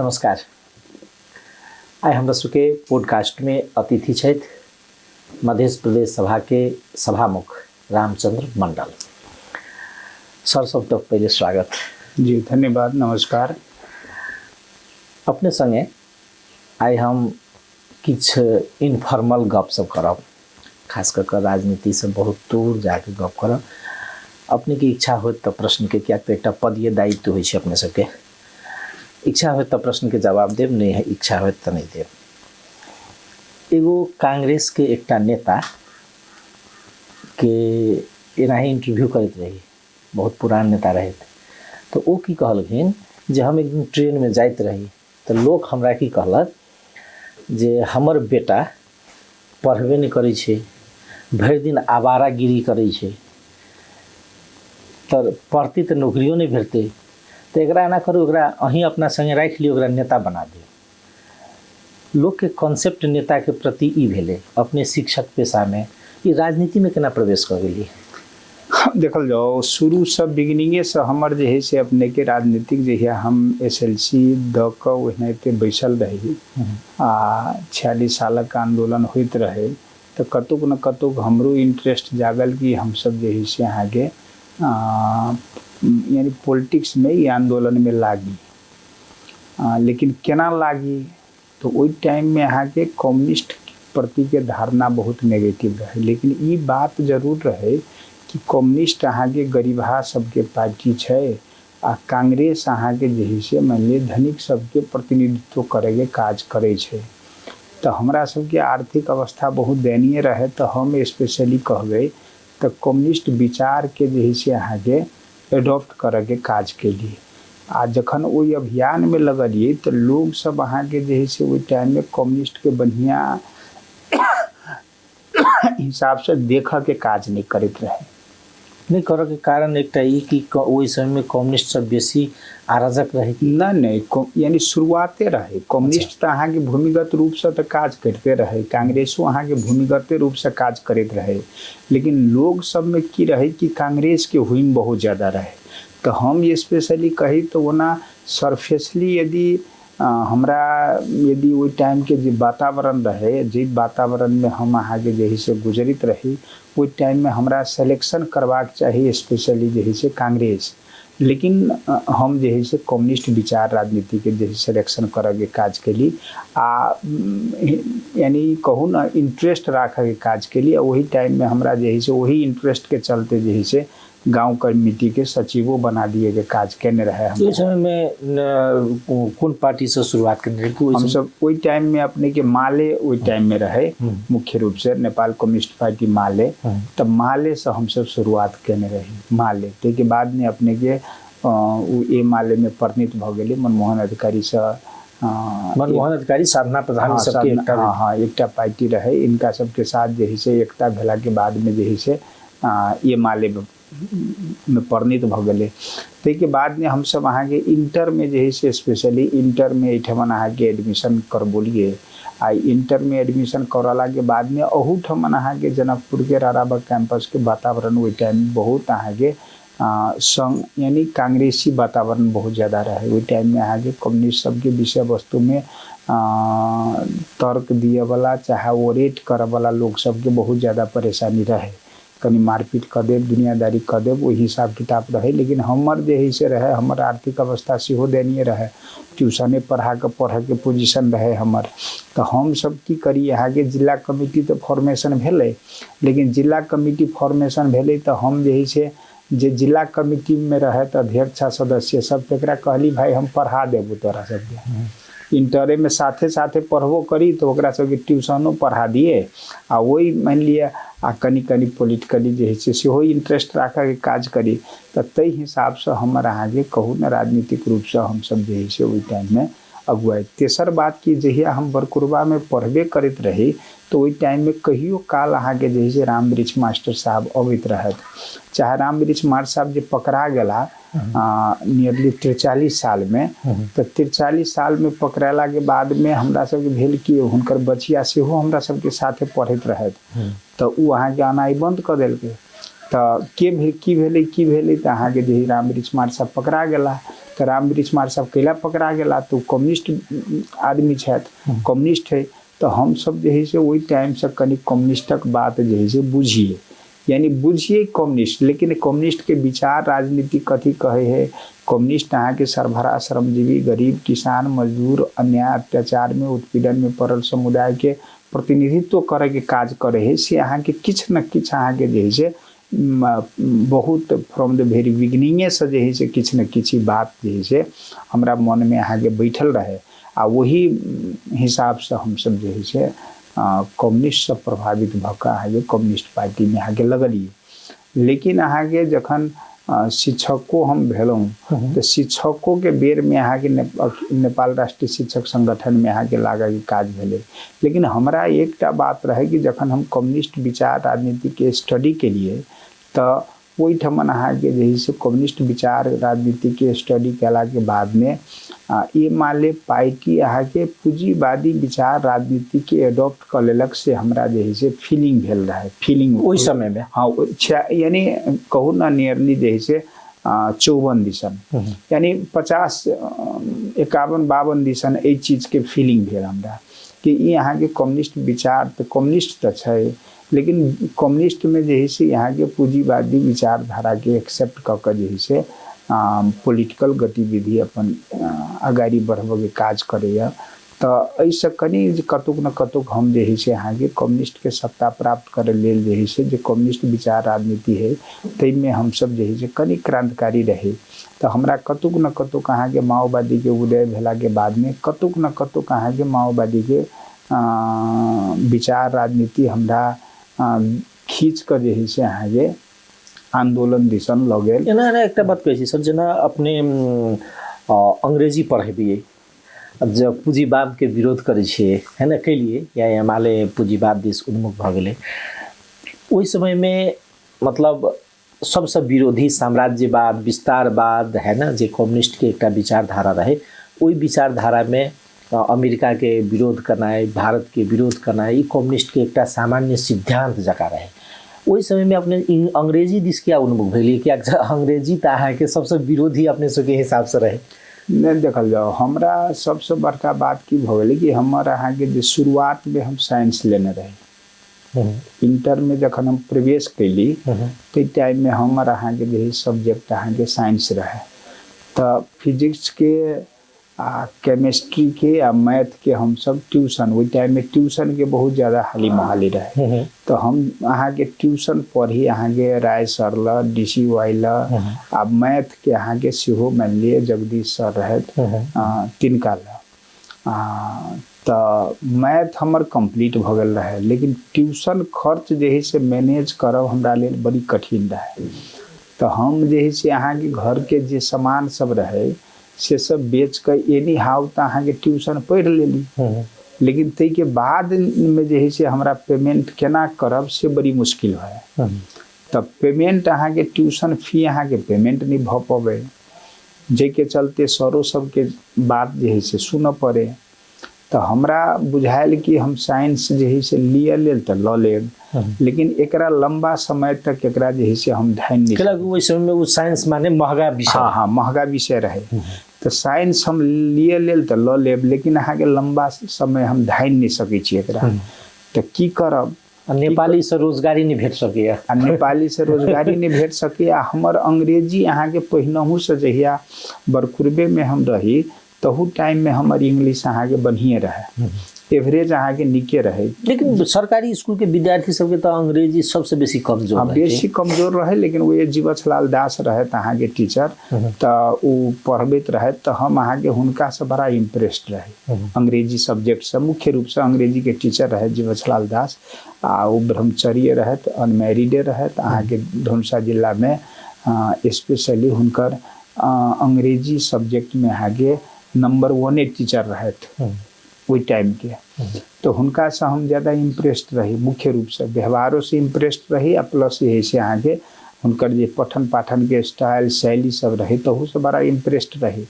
नमस्कार। आई हमरा सबके पॉडकास्ट में अतिथि छथि मध्य प्रदेश सभा के सभामुख रामचंद्र मंडल। सर सबसे पहले स्वागत। जी धन्यवाद, नमस्कार। अपने संगे आई हम किछ इनफॉर्मल गपशप करब, खास कर राजनीति से बहुत दूर जाके गप करब। अपने की इच्छा हो तो प्रश्न के क्या तो एक पदीय दायित्व हो अपने सबके, इच्छा हो तो प्रश्न के जवाब देव, नहीं है इच्छा हो तो नहीं देव। एगो कांग्रेस के एक नेता के एना ही इंटरव्यू करते रही, बहुत पुरान नेता रहे थे, तो वो की कहलखिन जे हम एक दिन ट्रेन में जाइत रही तो लोग हमरा की कहलक जे हमर बेटा पढ़बे नहीं करै छे, भरि दिन आवारागिरी करै छे, तो पढ़ती तो नौकरियों नहीं भेटते, तो एकरा ना करू, एकरा अहीं अपना संगे राख लियो, एकरा नेता बना दियो। लोग के कॉन्सेप्ट नेता के प्रति ई भेले। अपने शिक्षक पेशा में ई राजनीति में केना प्रवेश कर गेली? देखल जाओ, शुरू से बिगिनिंगे से हमर जे है से अपने के राजनीतिक जे है हम SLC द के ओहनाइते बैसल रही आ 46 साल का आंदोलन होइत रहे, तो कतुक न कतुक हमरो इंटरेस्ट जागल कि हम सब जे है से आगे यानी पॉलिटिक्स में ये आंदोलन में लागी। लेकिन केना लागी तो वही टाइम में यहाँ के कम्युनिस्ट प्रति के धारणा बहुत नेगेटिव रहे, लेकिन ये बात जरूर रहे कि कम्युनिस्ट अहाँ के गरीबहा सबके पार्टी है आ कांग्रेस अहाँ के जे से मान ली धनिक सबके प्रतिनिधित्व करे काज करे छे। तो हमरा सबके आर्थिक अवस्था बहुत दयनीय रहे, तो हम स्पेशली कहबे तो कम्युनिस्ट विचार के जे से अहाँ के एडॉप्ट करे के काज के लिए आ जखन वही अभियान में लगलिए तो लोग सब अहाँ के जे से वही टाइम में कम्युनिस्ट के बढ़िया हिसाब से देख के काज नहीं करते रहे। नहीं करे के कारण एक कि वही समय में कम्युनिस्ट सब बेसी अराजक रहे नहीं यानी शुरुआते रहे कम्युनिस्ट तो अहाँ के भूमिगत रूप से तो काज करते रहे, कांग्रेसो अहाँ के भूमिगत रूप से काज करते रहे, लेकिन लोग सब में की रहे कि कांग्रेस के हुईम बहुत ज़्यादा रहे। तो हम स्पेशली कही तो ओना सरफेसली यदि हमरा यदि वही टाइम के जो वातावरण रहे, जे वातावरण में हम अहाँ के जे से गुजरित रही, वही टाइम में हमरा सिलेक्शन करवाक चाहिए स्पेशली जे से कांग्रेस, लेकिन हम जे से कम्युनिस्ट विचार राजनीति के जे सिलेक्शन करे काज के लिए आ यानी कहूँ ना इंटरेस्ट रखे के काज के लिए, वही टाइम में हमरा जे से वही इंटरेस्ट के चलते जे से गांव कमेटी के सचिवों बना दिए के काज करने रहे। हम इस समय में कौन पार्टी से शुरुआत करने रहे? हम सब वही टाइम में अपने के माले वही टाइम में रहे, मुख्य रूप से नेपाल कम्युनिस्ट पार्टी माले, तब माले से हम सब शुरुआत करने रही। माले के बाद में अपने के ए माले में परिणित भ गए मनमोहन अधिकारी से, मनमोहन अधिकारी साधना प्रधान सबके एकटा पार्टी रहे, इनका सबके साथ जे से एकता भेला के बाद में जे से ये माले में परिणित भ गए। के बाद में हम सब अहाँ के इंटर में जे से स्पेशली इंटर में एठमन अहाँ के एडमिशन करबोलिए आ इंटर में एडमिशन कराला के बाद में अहू ठमन अहाँ के जनकपुर के राराबाग कैंपस के वातावरण वही टाइम बहुत अहाँ के संग यानी कांग्रेसी वातावरण बहुत ज़्यादा रहे। वही टाइम में अहाँ के कम्युनिस्ट सबके विषय वस्तु में तर्क दिए वाला चाहे ओरेट करे वाला लोग सबके बहुत ज़्यादा परेशानी रहे, कनी मारपीट कर देव, दुनियादारी कर देव, वही हिसाब किताब रहे। लेकिन हमर जे से रहे, हमर आर्थिक अवस्था सेहो दयनीय रहे, ट्यूशने पढ़ा के पोजीशन रहे हमर। तो हम सब की करी, यहाँ के जिला कमिटी तो फॉर्मेशन भेले, लेकिन जिला कमिटी फॉर्मेशन भेले तो हम जे से जे जिला कमिटी में रहे तो अध्यक्ष सदस्य सब तकरा कहली भाई हम पढ़ा देबू तोरा सबके, इंटरे में साथे साथे पढ़बो करी तो ओकरा सबके ट्यूशनो पढ़ा दिए आ वही मान लिया आ कनी पॉलिटिकली जे है सेहो इंटरेस्ट रखा के काज करी। तो तई हिसाब से हमर अहाँ के कहूँ न राजनीतिक रूप से हम सब जे है वही टाइम में अगुआई। तेसर बात की जहिया हम बरकुरबा में पढ़बे करते रही तो वही टाइम में कहियो काल अहाँ के जे से राम वृक्ष मास्टर साहब अबित रहत, चाहे राम वृक्ष मास्टर साहब जे पकड़ा गला नियरली 43 साल में, तो 43 साल में पकड़ेला के बाद में हमरा सबके भेल कि हुनकर बचिया सेहो हमरा सबके साथे पढ़त रहत, तो उ अहाँ के आनाई बंद कर देलके। तो की भेले तो अहाँ के जे राम वृक्ष मास्टर साहब पकड़ा गला, तो रामवृक्ष मार साहब कैला पकड़ा गेला तो कम्युनिस्ट आदमी छथि, कम्युनिस्ट है। तो हम सब जे है से वही टाइम से कनी कम्युनिस्टक बात जे है से बुझिए, यानी बुझिए कम्युनिस्ट, लेकिन कम्युनिस्ट के विचार राजनीति कथी कहे है, कम्युनिस्ट अहाँ के सरभरा श्रमजीवी गरीब किसान मजदूर अन्याय अत्याचार में उत्पीड़न में पड़ल समुदाय के प्रतिनिधित्व करे के काज करे है, से अहाँ के किछ न किछ अहाँ के जे है से बहुत फ्रॉम द वेरी बिगिनिंगे से जे है से किछ न किछ बात जे है से हमरा मन में अहाँ के बैठल रहे आ वही हिसाब से हम सब जे है से कम्युनिस्ट से प्रभावित भऽ अहाँके कम्युनिस्ट पार्टी में अहाँके लगलिए। लेकिन अहाँके जखन शिक्षको हम भेलहुँ तो शिक्षकों के बेर में अहाँके नेपाल राष्ट्रीय शिक्षक संगठन में अहाँके लागऽ के काज भेलै। लेकिन हमरा एकटा बात रहे कि जखन हम कम्युनिस्ट विचार राजनीति के स्टडी के लिए तो ओहिठमन अहाँके जे है से कम्युनिस्ट विचार राजनीति के स्टडी केला के बाद में ये माले पार्टी अहाँके पूंजीवादी विचार राजनीति के एडॉप्ट कर लेलक, से हमरा जे है से फीलिंग भेल रहे, फीलिंग ओहि समय में। हाँ, यानी कहू ना नियरली जे है से 54 दिसन यानी 50 51 52 दिसन एहि चीज के फीलिंग भेल हमरा कि ये यहाँ के कम्युनिस्ट विचार तो कम्युनिस्ट तो है, लेकिन कम्युनिस्ट में जे है से यहाँ के पूंजीवादी विचारधारा के एक्सेप्ट कऽ के जे है से पॉलिटिकल गतिविधि अपन आगाड़ी बढ़बे के काज करैया। तो ऐसे कनी कतुक न कतुक हम जे है से यहाँ के कम्युनिस्ट के सत्ता प्राप्त करे लेल जे है से जो कम्युनिस्ट विचार राजनीति है तै में हम सब जे है से कनी क्रांतिकारी रहे। तो हमरा कतुक न कतुक अहाँ के माओवादी के उदय भेला के बाद में कतुक न कतुक अहाँ के माओवादी के विचार राजनीति हमरा खींच कर जे है से अहाँ के आंदोलन दिसन लगेल। एना एक बात कहै छी सर, जेना अपने अंग्रेजी पढ़बिए जब पूंजीवाद के विरोध करे छिए है ना, कैलिए या एमाले पूंजीवाद दिस उन्मुख भ गेलै, ओहि समय में मतलब सबसे विरोधी साम्राज्यवाद विस्तारवाद है ना, जे कम्युनिस्ट के एक विचारधारा रहे, ओहि विचारधारा में अमेरिका के विरोध करनाइ भारत के विरोध करनाइ ई कम्युनिस्ट के एक सामान्य सिद्धांत जका रहे। ओहि समय में अपने अंग्रेजी दिस क्या उन्मुख भेलिए, क्या अंग्रेजी तो अहाँ के सबसे विरोधी अपने सबके हिसाब से रहे? नहीं देखल जाओ, हमरा सबसे बड़का बात की भ गेलै कि हमर अहाँ के जे शुरुआत में हम साइंस लेने रहे, इंटर में जखन हम प्रवेश कैली तो टाइम में हमर अहाँ के जे सब्जेक्ट अहाँ के साइंस रहे। तो फिजिक्स के केमिस्ट्री के आ मैथ के हम सब ट्यूशन, वही टाइम में ट्यूशन के बहुत ज़्यादा हाली महाली रहे। तो हम अहाँ के ट्यूशन पढ़ी अहाँ के राय सर ल DC वाई आ मैथ के अहाँ के सेहो मान लिए जगदीश सर रहे तिनका ल। तो मैथ हमर कंप्लीट भ गेल रहे, लेकिन ट्यूशन खर्च जे है से मैनेज करब हमरा लेल बड़ी कठिन रहे। तो हम जे है से अहाँ के घर के जे सामान सब रहे से सब बेच कर एनी हाउ तो अहाँ के ट्यूशन पढ़ लेली, लेकिन तै के बाद में जे है से हमरा पेमेंट केना करब से बड़ी मुश्किल है। तब पेमेंट अहाँ के ट्यूशन फी अहाँ के पेमेंट नहीं भ पावे, जे के चलते सरो सब के बात जे है से सुन पड़े। तो हमरा बुझायल कि हम साइंस जे है से लिए लेल तो ल लेब, लेकिन एकरा लंबा समय तक एकरा जे है से हम ध्यान नहीं केला ओहि समय में वो साइंस माने महंगा विषय। हाँ, महंगा विषय रहे। तो साइंस हम लिए लेल तो ल लेब, लेकिन अहाँ के लंबा समय हम ध्यान नहीं सकै छी एकरा। तो की करब, नेपाली से रोजगारी नहीं भेट सके, नेपाली से रोजगारी नहीं भेट सके। हमर अंग्रेजी अहाँ के पहिनहु से जहिया बरकुरबे में हम रही तहु टाइम में हमारी इंग्लिश अहाँ के बढ़िए रहे, एवरेज अहाँ के निके रहे। लेकिन सरकारी स्कूल के विद्यार्थी सबके तो अंग्रेजी सबसे बेसी कमजोर रहे, बेसी कमजोर रहे। लेकिन वो जीवछलाल दास रहे अहाँ के टीचर, तो वो पढ़बैत रहे तो हम अहाँ के हुनका से बड़ा इम्प्रेस्ड रहे अंग्रेजी सब्जेक्ट से। मुख्य रूप से अंग्रेजी के टीचर रहे जीवछलाल दास, आ वो ब्रह्मचर्य रहे, अनमेरिडे रहे अहाँ के धनुषा जिला में। स्पेशली हुनकर अंग्रेजी सब्जेक्ट में अहाँ के नंबर 1 टीचर रहे वही टाइम के। तो हुनका से हम ज़्यादा इम्प्रेस्ड रही, मुख्य रूप से व्यवहारों से इम्प्रेस्ड रही, आ प्लस ये से अहाँ के हुनकर जे पठन पाठन के स्टाइल शैली सब रही तो से बड़ा इम्प्रेस्ड रही।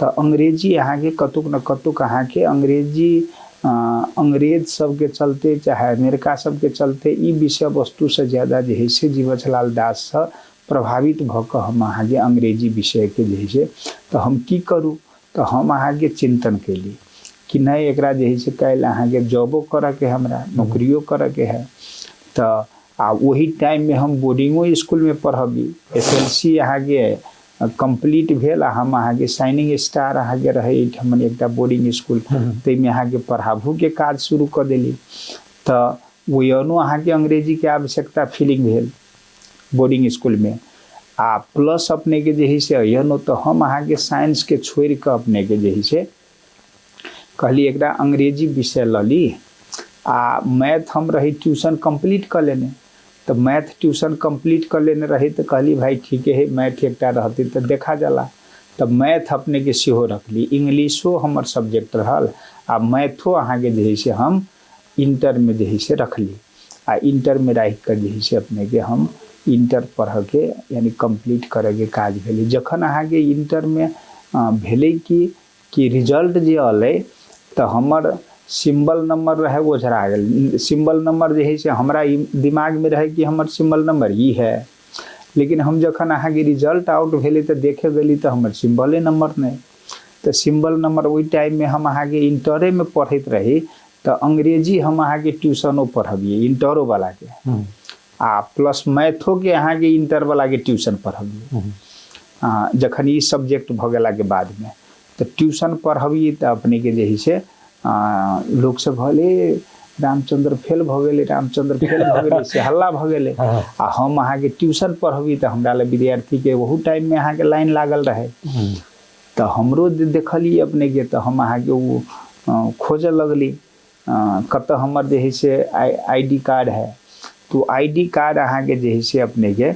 तो अंग्रेजी अहाँ के कतुक न कतुक अहाँ के अंग्रेजी अंग्रेज सब के चलते चाहे अमेरिका सब के चलते ई विषय वस्तु से ज़्यादा जे है से जीवछलाल दास से प्रभावित भ क हम अहाँके अंग्रेजी विषय के जे है तो हम की करूँ तो हम अहाँके चिंतन कैली कि नहीं एकरा जे है काल्हि अहाँके जॉबो करे के हमरा नौकरियो करे के है तो आ वही टाइम में हम बोर्डिंगो स्कूल में पढ़बी SLC अहाँके कंप्लीट भेल आ हम अहाँके शाइनिंग स्टार अहाँके रहे हमन एकटा बोर्डिंग स्कूल ताहिमे अहाँके पढ़ाबू के काज शुरू कर देली तो वही अहाँके अंग्रेजी के आवश्यकता फीलिंग भेल बोर्डिंग स्कूल में आ प्लस अपने के जे है से अयनो तो हम अहाँके साइंस के छोड़ के अपने के जे है से कहली एकरा अंग्रेजी विषय लली आ मैथ हम रही ट्यूशन कंप्लीट कर लेने तो मैथ ट्यूशन कंप्लीट कर लेने रही तो कहली भाई ठीक है मैथ एकटा रहती तो देखा जाला तो मैथ अपने के सेहो रखली इंग्लिशो हमर सब्जेक्ट रहल आ मैथो अहाँके जे है से हम इंटर में जे है से रखली आ इंटर में रख कर जे है से अपने के हम इंटर पढ़ के यानी कंप्लीट करे के काज भेली जखन अहाँके इंटर में भेले कि रिजल्ट जे अलै तो हमर सिंबल नंबर रहे ओझरा गेल सिंबल नंबर जे है से हमरा दिमाग में रहे कि हमर सिंबल नंबर ई है लेकिन हम जखन अहाँके रिजल्ट आउट भेले तो देखे गेली तो हमर सिंबले नंबर नहीं तो सिंबल नंबर वही टाइम में हम अहाँके इंटरे में पढ़त रही तो अंग्रेजी हम अहाँके ट्यूशनो पढ़बिए इंटरो वाला के आ प्लस मैथो के अहाँके इंटर वाला के ट्यूशन पढ़बिए जखन ई सब्जेक्ट भ गेला के बाद में तो ट्यूशन पढ़बिए तो अपने के जे है से लोग सब भले रामचंद्र फेल भ गेले रामचंद्र फेल भ गेले से हल्ला भ गेले आ हम अहाँके ट्यूशन पढ़बी तो हमरा ले विद्यार्थी के वहू टाइम में अहाँके लाइन लागल रहे तो हमरो देखली अपने के तो हम अहाँके वो खोजे लगली कत हमर जे है से ID कार्ड है तो ID कार्ड अहाँके जे है से अपने के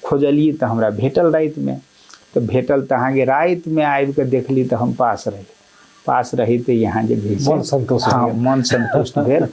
खोजलिए तो हमरा भेटल रात में तो भेटल तो अहाँके रात में आबि के देखली तो हम पास रही तो यहाँ जे मन संतुष्ट मन संतुष्ट भेल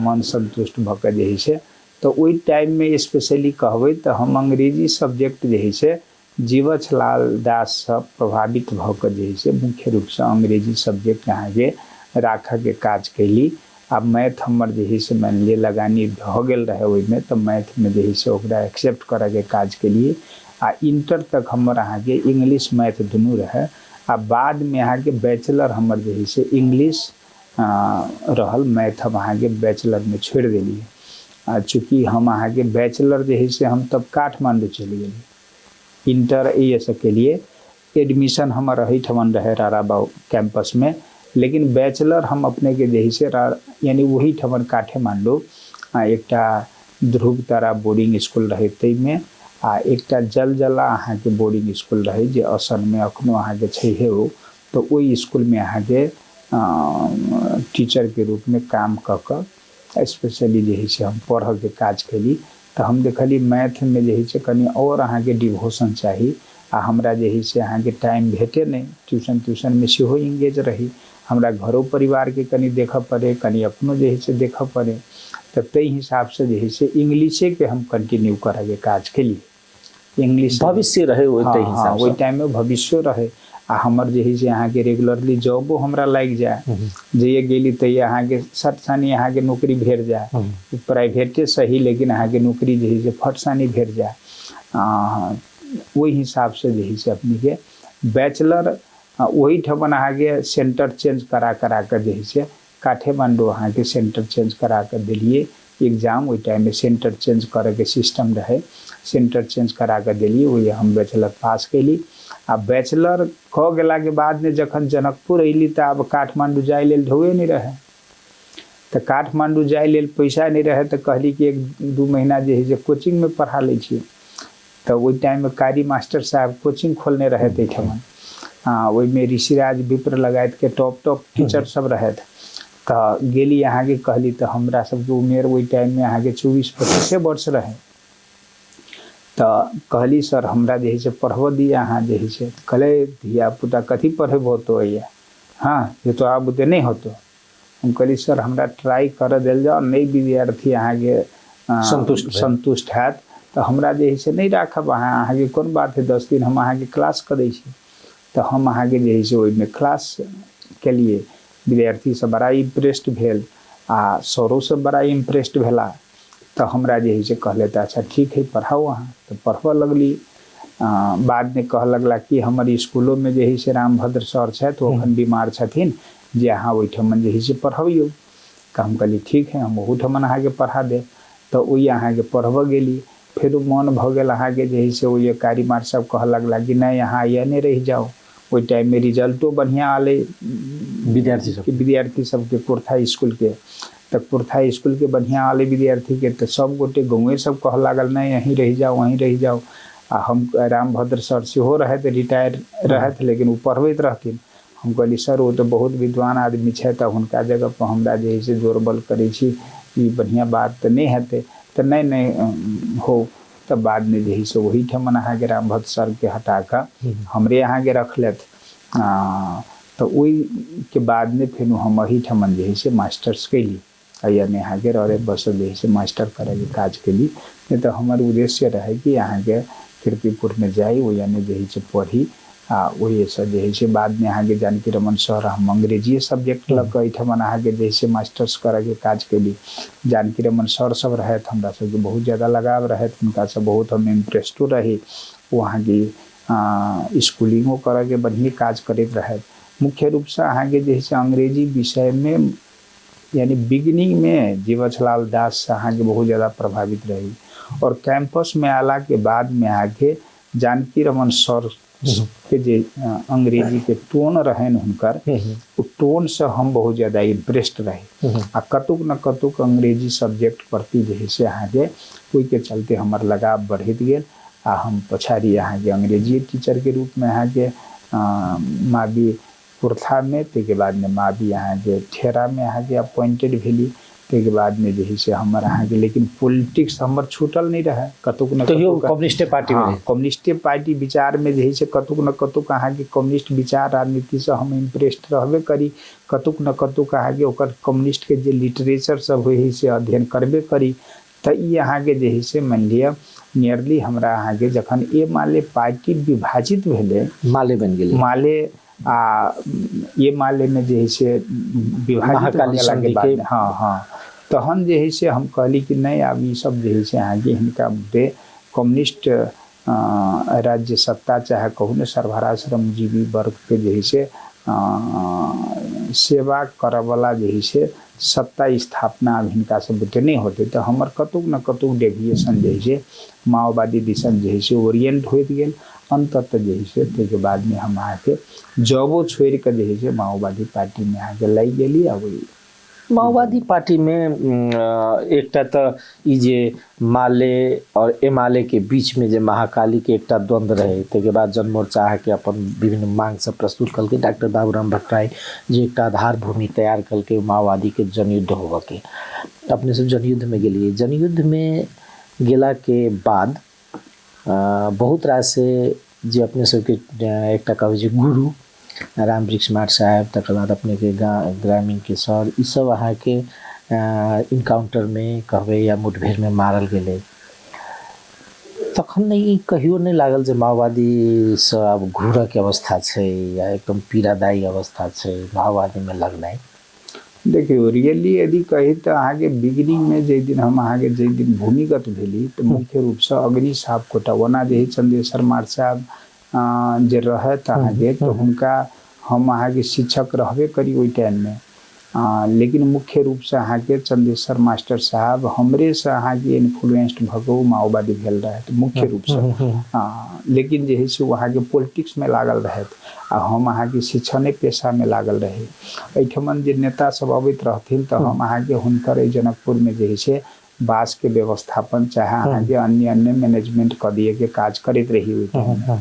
मन संतुष्ट भ के जे है से तो ओई टाइम में स्पेशली कहबै तो हम अंग्रेजी सब्जेक्ट जे है से जीवछ लाल दास सब प्रभावित भ के जे है से मुख्य रूप से अंग्रेजी सब्जेक्ट अहाँके राखे के काज कैली आ मैथ हमर जे है से मान लिए लगानी भ गेल रहे ओई में तो मैथ में जे है से ओकरा एक्सेप्ट करे के काज कैली आ इंटर तक हमर अहाँके इंग्लिश मैथ दुनू रहे आ बाद में अहाँके बैचलर हमर जे है से इंग्लिश रहल मैथ हम अहाँके बैचलर में छोड़ देलिए चूँकि हम अहाँके बैचलर जे है से हम तब काठमांडू चलि गेली इंटर AS के लिए एडमिशन हमर अहिठमन रहे राराबाव कैंपस में लेकिन बैचलर हम अपने के जे है से यानी वही ठमन काठमांडू एकटा ध्रुव तारा बोर्डिंग स्कूल रहे तई में आ एकटा जलजला अहाँके बोर्डिंग स्कूल रहे जे असल में अखनो अहाँके छैहे हो तो ओई स्कूल में अहाँके टीचर के रूप में काम क क स्पेशली जे है से हम पढ़ के काज कैली तो हम देखली मैथ में जे है से कनी और अहाँके डिवोशन चाहिए आ हमरा जे है से अहाँके टाइम भेटे नहीं ट्यूशन में सेहो इंगेज रही हमरा घरो परिवार के कनी देख पड़े कनी अपनो जे है से देख पड़े तो तई हिसाब से जे है से इंग्लिशे के हम कंटिन्यू करे के काज कैली इंग्लिश भविष्य रहे ओते हिसाब से ओई टाइम में भविष्य रहे आ हमर जे है से अहाँके रेगुलरली जॉबो हमरा लाग जाए जे गेली तई अहाँके सटसानी अहाँके नौकरी भेट जाए प्राइवेटे सही लेकिन अहाँके नौकरी जे है से फटसानी भेट जाए वही हिसाब से जे है से अपने के बैचलर वही ठमन अहाँके सेंटर चेंज करा कर जे है से काठमांडू अहाँके सेंटर चेंज करा कर दिलिए एग्जाम वही टाइम में सेंटर चेंज करे के सिस्टम रहे सेंटर चेंज करा कर दिलिए वही हम बैचलर पास कैली आ बैचलर ख गेला के बाद में जखन जनकपुर अइली तो अब काठमांडू जाए लेल ढोए नहीं रहे तो काठमांडू जाए लेल पैसा नहीं रहे तो कहली कि 1-2 महीना जे है से कोचिंग में पढ़ा ले छी तो वही टाइम में कारी मास्टर साहब कोचिंग खोलने रहे थे ठमन वही में ऋषिराज विप्र लगायत के टॉप टीचर सब रहे तो गेली अहाँ के कहली तो हमरा सबके उम्र वही टाइम में अहाँ के 24-25 वर्ष रहे तो कहली सर हमरा जे है से पढ़बो दिया अहाँ जे है से कहले धिया पुता कथी पढ़ेबो तो ये हाँ ये तो आप बुते नहीं होतो हम कहली सर हमरा ट्राई कर दिल जाओ नहीं विद्यार्थी अहाँ के संतुष्ट हैत तो हमरा जे है से नहीं राखब अहाँ के कोन बात है 10 दिन हम अहाँ के क्लास करे छी तो हम अहाँ के जे है से ओइ में क्लास के लिए विद्यार्थी सब बड़ा इम्प्रेस्ड भेल आ सरो से बड़ा इम्प्रेस्ड भेला तो हमरा जे है से कहले तो अच्छा ठीक है पढ़ाओ अहाँ, तो पढ़बऽ लगली। बाद में कह लगला कि हमर स्कूलों में जे है से रामभद्र सर छथि ओखन बीमार छथिन, जे अहाँ ओहिठमन जे है से पढ़बियौ। हम कहली ठीक है हम ओहूठमन अहाँके पढ़ा देब। तो ओहि अहाँके पढ़बऽ गेली। फिर मन भऽ गेल अहाँके जे है से ओहि कारी मार सब कह लगला कि नहीं अहाँ एने रहि जाओ। ओहि टाइम में रिजल्टो बढ़िया आले विद्यार्थी सबके कुर्था स्कूल के, तो कुर्था स्कूल के बढ़िया आले विद्यार्थी के, तो सब गोटे गाँवे सब कह लागल नहीं यहीं रह जाओ वहीं रह जाओ। आ हम रामभद्र सर सेहो रहत रिटायर रहत, लेकिन वो पढ़बैत रहथिन। हम कहली सर वो तो बहुत विद्वान आदमी है, तो हुनका जगह पर हमरा जे है से जोरबल करै छी, ई बढ़िया बात तो नहीं हेतै। तो नहीं हो, तब बाद में जे है से वही ठमन अहाँके रामभद्र सर के हटा कर हमरे अहाँके रखलथि। तो वही के बाद में फिर हम वही ठमन जे है से मास्टर्स कैली। यानी अहाँके रहे बस जे है से मास्टर करे के काज कैली। नहीं तो हमार उद्देश्य रहे कि अहाँके कीर्तिपुर में जाई, वो यानी जे है से पढ़ी। वही से जे है से बाद में अहाँके जानकी रमन सर हम अंग्रेजी सब्जेक्ट लग के एहिठमन अहाँके जे है से मास्टर्स करे के काज कैली। जानकी रमन सर सब रहत हमरा सबके बहुत ज़्यादा लगाव रहत, हुनका से बहुत हम इम्प्रेस्डो रही। वहाँ की स्कूलिंगो करे के बढ़िया काज करते रहत। मुख्य रूप से अहाँके जे है से अंग्रेजी विषय में यानी बिगिनिंग में जीवछलाल दास से अहाँके बहुत ज़्यादा प्रभावित रही। और कैंपस में आला के बाद में आके जानकी रमन सर के जे अंग्रेजी के टोन रहन हुनकर, उ टोन से हम बहुत ज़्यादा इम्प्रेस्ड रहे। आ कतुक न कतुक अंग्रेजी सब्जेक्ट प्रति जे है से अहाँके ओहि के चलते हमर लगाव बढ़त गेल। आ हम पछाड़ी अहाँके अंग्रेजी टीचर के रूप में अहाँके मावी कुर्था में, के बाद में मावी अहाँके ठेरा में अहाँके अपॉइंटेड भेली। के बाद में जे है से हमर अहाँके लेकिन पॉलिटिक्स हमर छूटल नहीं रहे। कतुक न कतुक कम्युनिस्ट पार्टी में कम्युनिस्ट पार्टी विचार में जे है से कतुक न कतुक अहाँके कम्युनिस्ट विचार राजनीति से हम इम्प्रेस्ड रहबे करी। कतुक न कतुक अहाँके ओकर कम्युनिस्ट के जे लिटरेचर सब है से अध्ययन करबे करी। तो ये अहाँके जे है से मान लिया नियरली हमरा अहाँके जखन ए माले पार्टी विभाजित भेले, माले बन गेल, माले ये माले में जे है से विभाजित होने के बाद हाँ तहन जे है से हम कहली कि नहीं अब ये सब जे है से आगे हिनका मुद्दे कम्युनिस्ट राज्य सत्ता चाहे कहूँ न सर्वहाराश्रमजीवी वर्ग के जे है से सेवा करवाला जे है से सत्ता स्थापना अब हिनका से बुते नहीं होते। तो हमर कतुक न कतुक डेविएशन जे है से माओवादी दिशा जे है से ओरिएंट होत गेल। अंततः जे है से के बाद में हम आके जॉबो छोड़ के जे है से माओवादी पार्टी में आके लग गेली। अब माओवादी पार्टी में एकटा तो ई जे माले और एमाले के बीच में जे महाकाली के एकटा द्वंद्व रहे, के बाद जनमोर्चा के अपन विभिन्न मांग सब प्रस्तुत कल के डॉक्टर बाबूराम भट्टराय जे एकटा आधार भूमि तैयार कल के माओवादी के जनयुद्ध होबे के। अपने सब जनयुद्ध में गेलिए। जनयुद्ध में गेला के बाद बहुत रास जे अपने सबके एकटा कहै छै गुरु राम वृक्ष मार साहब, तकर बाद अपने के ग्रामीण के सर, ई सब अहाँ के इनकाउंटर में कहबे या मुठभेड़ में मारल गेले। तखन नहीं कहियो नहीं लागल जे माओवादी से अब घूरऽ के अवस्था छै या एकदम पीड़ादायी अवस्था छै माओवादी में लगनाइ? देखियो रियली यदि कही तो अहाँके बिगिनिंग में जे दिन हम अहाँके जे दिन भूमिगत भेली तो मुख्य रूप से अग्नि साहब कोटा ओना जे चंदेश्वर मार साहब जे रहत अहाँके तो हुनका हम अहाँके शिक्षक रहबे करी ओहि टाइम में। लेकिन मुख्य रूप से अहाँके चंदेश्वर मास्टर साहब हमरे से अहाँके इन्फ्लुएंस्ड भगो माओवादी भेल रहत मुख्य रूप से। लेकिन जे है से वहाँ के पॉलिटिक्स में लागल रहत आ हम अहाँके शिक्षणे पेशा में लागल रहे। एहिठमन जे नेता सब अबैत रहथिन तो हम अहाँके हुनकर जनकपुर में जे है से बास के व्यवस्थापन चाहे अहाँके अन्य मैनेजमेंट क दिए के काज करते रही ओहि टाइम में।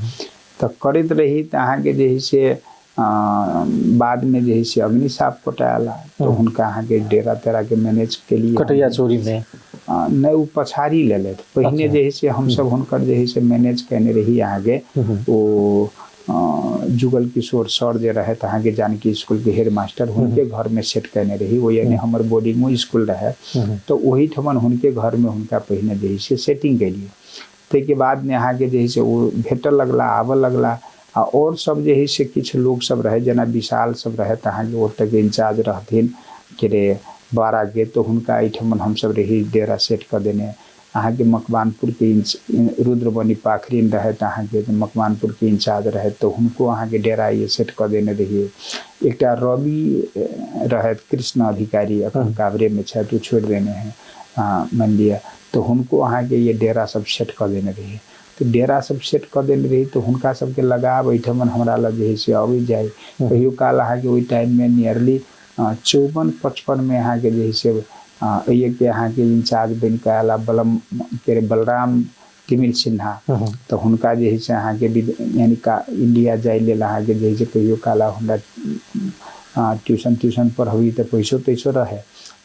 तो करते रही तो अहाँके जे है से बाद में जे है से अग्नि साहब कोटाला तो हुनका अहाँके डेरा तेरा के मैनेज के लिए कटैया चोरी में नहीं वो पछाड़ी ले लेत पहिने जे है से हम सब हुनकर जे है से मैनेज करने रही। आगे वो जुगल किशोर सर जे रहे अहाँके जानकी स्कूल के हेड मास्टर हुनके घर में सेट करने रही। वो यानी हमर बोर्डिंगो स्कूल रहे तो वही ठमन हुनके घर में हुनका पहिने जे है से सेटिंग कैलिए। के बाद में अहाँके जे है से वो भेटल लगला आबऽ लगला। और सब जे है से किछु लोग सब रहे जना विशाल सब रहे अहाँके ओतऽ के इंचार्ज रहथिन के रे बारा के तो हुनका एहिठमन हमसब रही डेरा सेट कर देने अहाँ के मकवानपुर के रुद्रबनी पाखरिन रहे अहाँ के मकवानपुर के इंचार्ज रहे तो हुनको अहाँ के डेरा ये सेट कर देने रहिए एक रवि रहे कृष्ण अधिकारी अखन कावरे में छे तो छोड़ देने हैं मान लिया तो हुनको अहाँ के ये डेरा सब सेट कर देने रहिए तो डेरा सब सेट कर देने रही तो हुनका सबके लगाव एहिठमन हमरा लग जे से अबै जाए कहियो काल अहाँ के ओई टाइम में नियरली 54-55 में अहाँ के जे से ये के अहाँ के इंचार्ज बन के आला बलराम तिमिल सिन्हा तो हुनका जे से अहाँ के यानी का इंडिया जाय ले अहाँ के जे से कहियो काला हमरा ट्यूशन पढ़ाबी तो पैसो रहे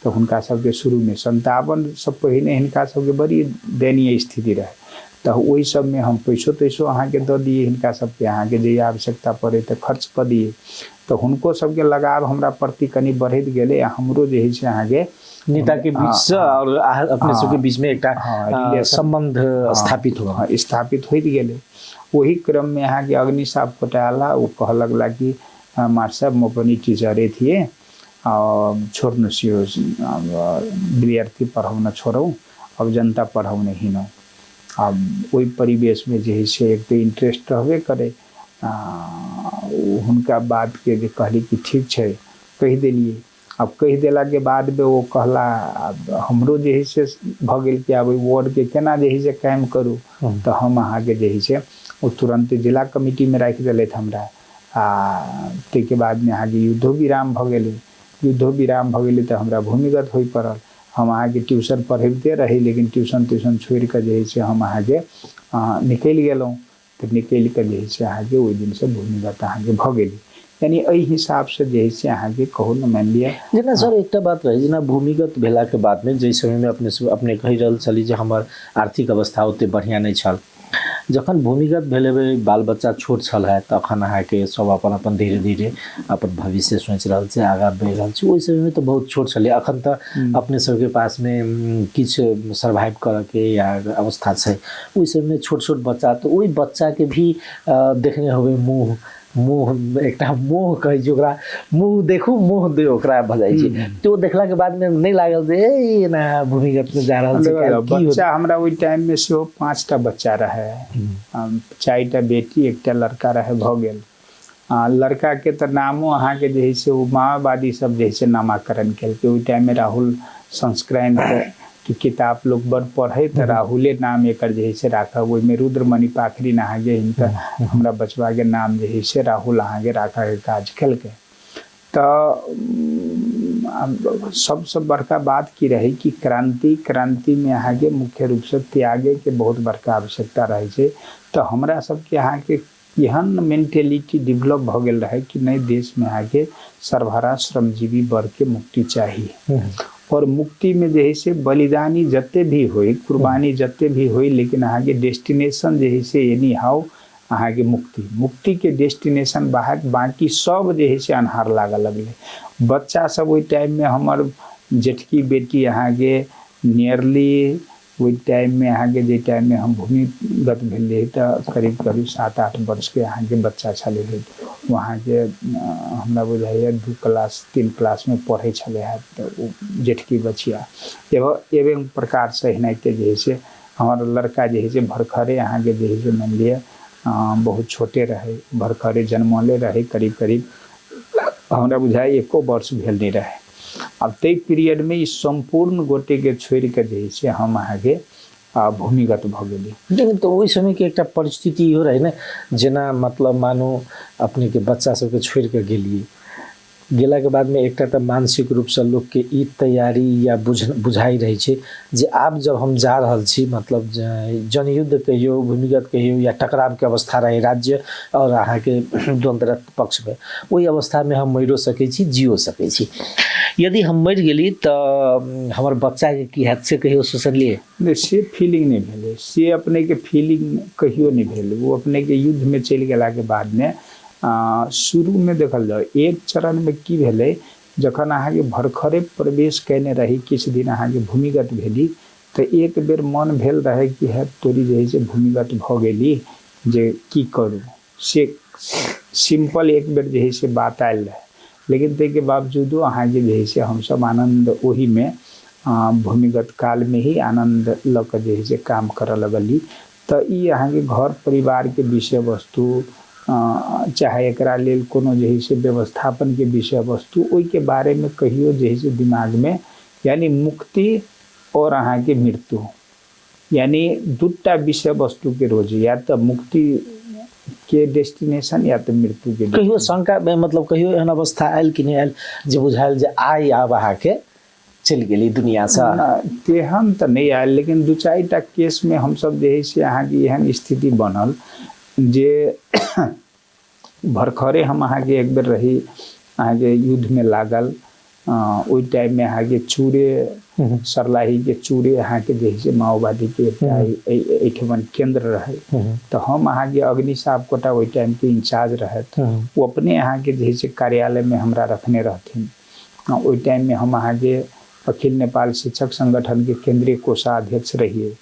तो हुनका सबके शुरू में 57 सब पहले हिनका सबके बड़ी दयनीय स्थिति रहे तो वही सब में हम पैसो अहाँ के दे दिए हिनका सबके अहाँ के जे आवश्यकता पड़े तो खर्च कर दिए तो हुनको सबके लगाव हमरा प्रति कनी बढ़त गेले हमरो जे है से अहाँ के नेता के बीच और अपने सबके बीच में एक संबंध स्थापित होइत गेले वही क्रम में अहाँ के अग्निसाप कोटाला वो कह लगला कि मार साहब म पनि टीचरे थिए छोड्नु सियो विद्यार्थी पढ़ाउन छोड़ौ अब जनता पढ़ाउने हिँडौ अब वही परिवेश में जे है से एक तो इंटरेस्ट रहबे करे हुनका बात के जे कहली कि ठीक है कह दिलिए अब कह देला के बाद में वो कहला हमरो जे है से भ गेल कि अब वार्ड के केना जे है से काम करू तो हम अहाँ के जे है से वो तुरंत जिला कमिटी में राख देले हमरा के बाद में अहाँ के युद्धो विराम भ गेले तो हमरा भूमिगत होई पड़ल हम अहाँ के ट्यूशन पढ़ाते रही लेकिन ट्यूशन छोड़ के जे है से हम अहाँ के निकल गेलौं तो निकल के जे है से अहाँ के ओई दिन से भूमिगत अहाँ के भ गेली यानी एहि हिसाब से जे है से अहाँ के कहू न मान लिया जेना सर एकटा बात रही जेना भूमिगत भेला के बाद में जै समय में अपने कहि रहल छली जे हमर आर्थिक अवस्था ओते बढ़िया नहीं छल जखन भूमिगत भेले बाल बच्चा छोट छल है तखन अहाँ के सब अपन धीरे धीरे अपन भविष्य सोच रहल छै आगा बढ़ रहल छै ओहि समय में तो बहुत छोट छले अखन तो अपने सबके पास में किछ सर्वाइव करे के या अवस्था छै ओहि समय में छोट बच्चा तो ओहि बच्चा के भी देखने होबे मुँह एक मोह कहे जोकरा मुँह देखू मुँह दे ओकरा भजाई छै तो देखला के बाद में नहीं लागल जे ए ना भूमिगत में जा रहल छै बच्चा हमरा ओई टाइम में से 5टा बच्चा रहे 4टा बेटी एकटा लड़का रहे भ गेल लड़का के तो नामो अहाँ के जे से वो माओवादी सब जे से नामाकरण केलके ओई टाइम में राहुल संस्कृत की किताब लोग बड़ पढ़े तो राहुले नाम एक जे से राखा ओई में रुद्रमणि पाखरी अहाँ के हिनका हमरा बचवा के नाम जे से राहुल अहाँ के राखा के काज केलके तो सबसे बड़का बात की रही कि क्रांति में अहाँ के मुख्य रूप से त्यागे के बहुत बड़का आवश्यकता रहे छै तो हमरा सबके अहाँ के एहन मेंटेलिटी डेवलप भ गेल रहे कि नहीं देश में अहाँ के सर्वहारा श्रमजीवी वर्ग के मुक्ति चाहिए और मुक्ति में जे है से बलिदानी जत्ते भी होई कुर्बानी जत्ते भी होई लेकिन अहाँ के डेस्टिनेशन जे है से एनी हाउ अहाँ के मुक्ति के डेस्टिनेशन बाकी सब जे है से अन्हार लागे लगले बच्चा सब ओई टाइम में हमर जेठकी बेटी अहाँ के नियरली ओई टाइम में अहाँ के जे टाइम में हम भूमिगत भेले तो करीब 7-8 वर्ष के अहाँ के बच्चा छले वहाँ के हमरा बुझाइए 2 क्लास 3 क्लास में पढ़े छले है तो जेठकी बचिया एवं प्रकार से हिनाइते जे से हमार लड़का जे है भरखरे अहाँ के जे है मान लिया बहुत छोटे रहे भरखरे जन्मले रहे करीब हमरा बुझाइए 1 वर्ष भेल नहीं रहे अब ते पीरियड में इस संपूर्ण गोटे के छोड़ के जे से हम अहाँ के भूमिगत भ गेली लेकिन तो वही समय के एक परिस्थिति हो रही ना जेना मतलब मानो अपने के बच्चा सबके छोड़ के गेलिए गेला के बाद में एक तो मानसिक रूप से लोग के ई तैयारी या बुझाई रही छै जे आब जब हम जा रहल छी मतलब जनयुद्ध कहियो भूमिगत कहियो या टकराव के अवस्था रहे राज्य और अहाँ के द्वंद्व पक्ष में वही अवस्था में हम मरियो सकै छी जियो सकै छी यदि हम मर गेली तो हमार बच्चा के की हैत से कहियो सोचलिए से फीलिंग नहीं भेले से अपने के फीलिंग कहियो नहीं भेले वो अपने के युद्ध में चल गेला के बाद में शुरू में देखल जाओ एक चरण में की भेले जखन अहाँ के भरखरे प्रवेश कैने रही किछ दिन अहाँ के भूमिगत भेली तो एक बेर मन भेल रहे कि है तोरी जे से भूमिगत भ गेली जे की करू से सिंपल एक बेर जे से बात आयल रहे लेकिन ताहिके बावजूदो अहाँके जे है से हमसब आनंद ओही में भूमिगत काल में ही आनंद लऽ कऽ जे है से काम करऽ लगली। तऽ ई अहाँके घर परिवार के विषय वस्तु चाहे एकरा लेल कोनो जे है से व्यवस्थापन के विषय वस्तु ओहि के बारे में कहियो जे है से दिमाग में, यानी मुक्ति और अहाँके मृत्यु, यानी दूटा विषय वस्तु के रोज, या तो मुक्ति के डेस्टिनेशन या तो मृत्यु के कहियो शंका में, मतलब कहियो एहन अवस्था आयल कि नहीं आयल जे बुझायल जे आई आब अहाँके चलि गेली दुनिया से? तेहन तऽ नहीं आयल, लेकिन दू चारिटा केस में हम सब जे है से अहाँके एहन स्थिति बनल जे भरखरे हम अहाँके एक बेर रही अहाँके युद्ध में लागल, ओहि टाइम में अहाँके चूड़े सरलाही के चूड़े अहाँके जे है से माओवादी के एठमन केंद्र रहे। तो हम अहाँके अग्निशाप कोटा ओहि टाइम के इंचार्ज रहत, वो अपने अहाँके जे है से कार्यालय में हमरा रखने रहथिन। ओहि टाइम में हम अहाँके अखिल नेपाल शिक्षक संगठन के केंद्रीय कोषाध्यक्ष रहिए।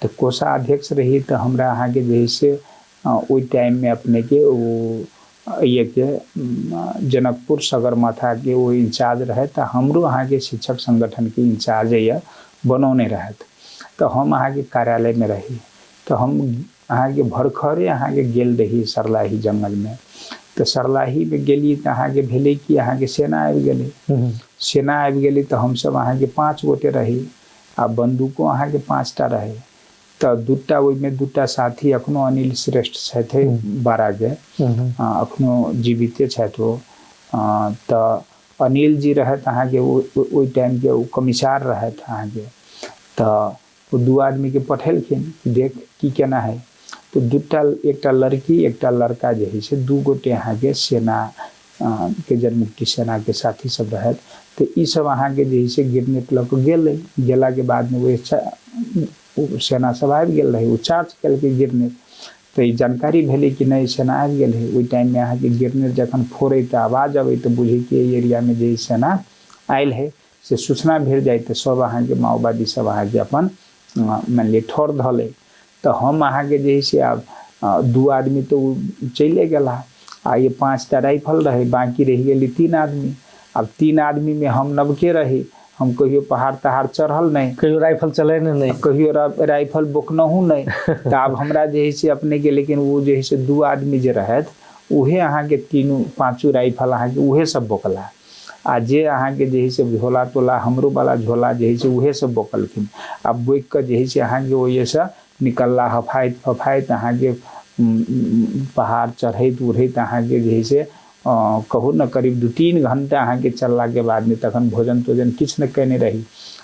तो कोषाध्यक्ष रही तो हमरा अहाँके जे है से ओहि टाइम में अपने के वो ये के जनकपुर सगरमाथा के वो इंचार्ज रहे। तो हमरो अहाँके शिक्षक संगठन के इंचार्ज या बनौने रहत। तो हम अहाँके कार्यालय में रही, तो हम अहाँके भरखरे अहाँके गेल रही सरलाही जंगल में। तो सरलाही में गेली तो अहाँके भेले कि अहाँके सेना आबि गेलै। सेना आबि गेली तो हम सब अहाँके 5 गोटे रही, आ बंदूको अहाँके 5टा रहे। तो दूटा में दूटा साथी अखनो अनिल श्रेष्ठ छथि 12 के, अखनो जीविते छथि वो। तो अनिल जी रहत अहाँके ओहि टाइम के वो कमिश्नर रहत अहाँके। तो वो 2 आदमी के पठेलखिन देख की केना है। तो दूटा, एकटा लड़की एकटा लड़का जे है से 2 गोटे अहाँके सेना के जनमुक्ति सेना के साथी सब रहत। तो ई सब अहाँके जे है से गिरनेट लऽ कऽ गेलै। गेला के बाद में वो सेना सब आबि गेल रहे, वो चार्ज केलकै गिरनेट। तो ई जानकारी भेलै कि नहीं सेना आबि गेल है। ओहि टाइम में अहाँके गिरनेट जखन फोड़े तो आवाज अबै तो बुझे कि एरिया में जे सेना आयल है से सूचना भेज जाए। तो सब अहाँके माओवादी सब अहाँके अपन मान लिअ ठौर धले। तो हम अहाँके जे है से आब 2 आदमी तो चले गेला, आ ये 5टा राइफल रहे, बाकी रह गेली 3 आदमी। अब 3 आदमी में हम नवके रही, हम कहियो पहाड़ तहाड़ चढ़ल नहीं, कहियो राइफल चलेने नहीं, कहियो राइफल बोकनहु नहीं। तो अब हमरा जे है से अपने के, लेकिन वो जे है से 2 आदमी जे रहत उहे अहाँके 3-5 राइफल अहाँके उहे सब बोकला। आ जे अहाँके जे है से झोला तोला हमरो वाला झोला जे है से उहे सब बोकलखिन। अब बोक के जे है से अहाँके ओहि से निकलला हफाइत अहाँके पहाड़ चढ़ैत उड़ैत अहाँके जे है से कहू न करीब 2-3 घंटा अहाँके चलला के बाद में, तखन भोजन तोजन किछु न केने रही।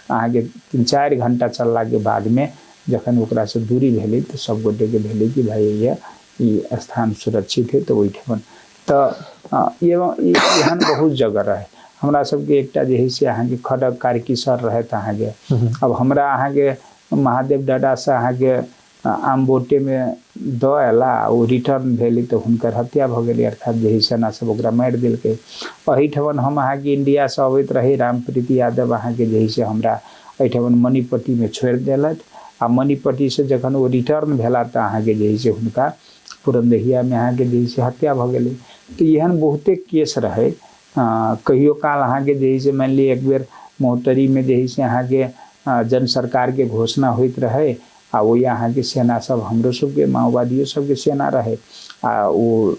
अहाँके 3-4 घंटा चलला के बाद में जखन ओकरा से दूरी भेलै तो सब गोटे के भेलै कि भाई ये स्थान सुरक्षित है। तो ओहिठाम तो एहन बहुत जगह रहे। हमरा सबके एकटा जे है से अहाँके खड़ग कार्की सर रहत अहाँके। अब हमरा अहाँके महादेव डाडा से अहाँके आमबोटे में द एला, वो रिटर्न भेली तो हुनकर हत्या भ गेली, अर्थात जे है सेना सब ओकरा मारि देलकै। एहिठमन हम अहाँके इंडिया से अबैत रही, रामप्रीति यादव अहाँके जे है से हमरा एहिठमन मणिपट्टी में छोड़ि देलथि। आ मणिपट्टी से जखन वो रिटर्न भेला तो अहाँके जे है से हुनका पुरंदहिया में अहाँके जे है से हत्या भ गेलै। तो एहन बहुते केस रहे। कहियो काल अहाँके जे है से मान ली एक बेर मोहतरी में जे है से अहाँके जन सरकार के घोषणा होइत रहे, आ वही अहाँके सेना सब हमरो सबके माओवादियों सबके सेना रहे। आ वो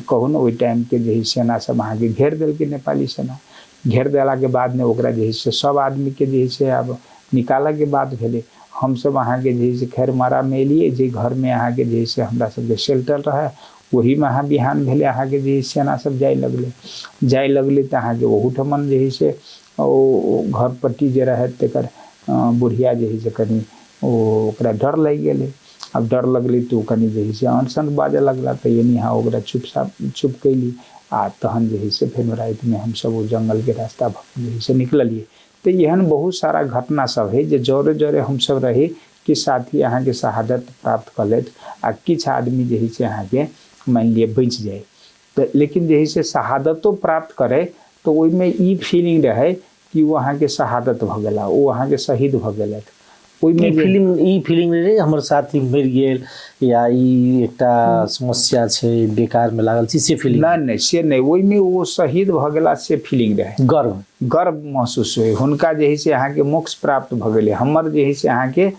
कहू न ओहि टाइम के जे है सेना सब अहाँके घेर देलकै, नेपाली सेना घेर देला के बाद में ओकरा जे है से सब आदमी के जे है से अब निकाला के बाद भेले। हम सब अहाँके जे है से खैर मारा में एलिए, जे घर में अहाँके जे है से हमरा सबके शेल्टर रहे वही में अहाँ बिहान भेले अहाँके जे सेना सब जाए लगले। तो अहाँके ओहूठमन जे है से घर पट्टी जे रहे तेकर बुढ़िया जे है से कनी ओकरा डर लग गेलै। अब डर लगलै तो कनी जे है से अनसन बाजे लगला। तो यानी हाँ ओकरा चुप कैली। आ तहन जे है से फिर रात में हम सब वो जंगल के रास्ता जे है से निकलिए। तो एहन बहुत सारा घटना सब है जे जोरे जोरे हम सब रही कि साथी अहाँके शहादत प्राप्त कलथि, आ किछु आदमी जे है से अहाँके मान लिए बचि जाए। तो लेकिन जे है से शहादतो प्राप्त करे तो ओहिमे ई फीलिंग रहे कि वो अहाँके शहादत भ गेला, वो अहाँके शहीद भ गेलथि। ओहिमे ई फीलिंग रे हमर साथी मरि गेल या ई एकटा समस्या छै बेकार में लागल छी से फीलिंग नहीं से नहीं ओहिमे वो शहीद भ गेला से फीलिंग रहे गर्व महसूस हुए हुनका जे है से अहाँ के मोक्ष प्राप्त भ गेले हमर जे है से अहाँ के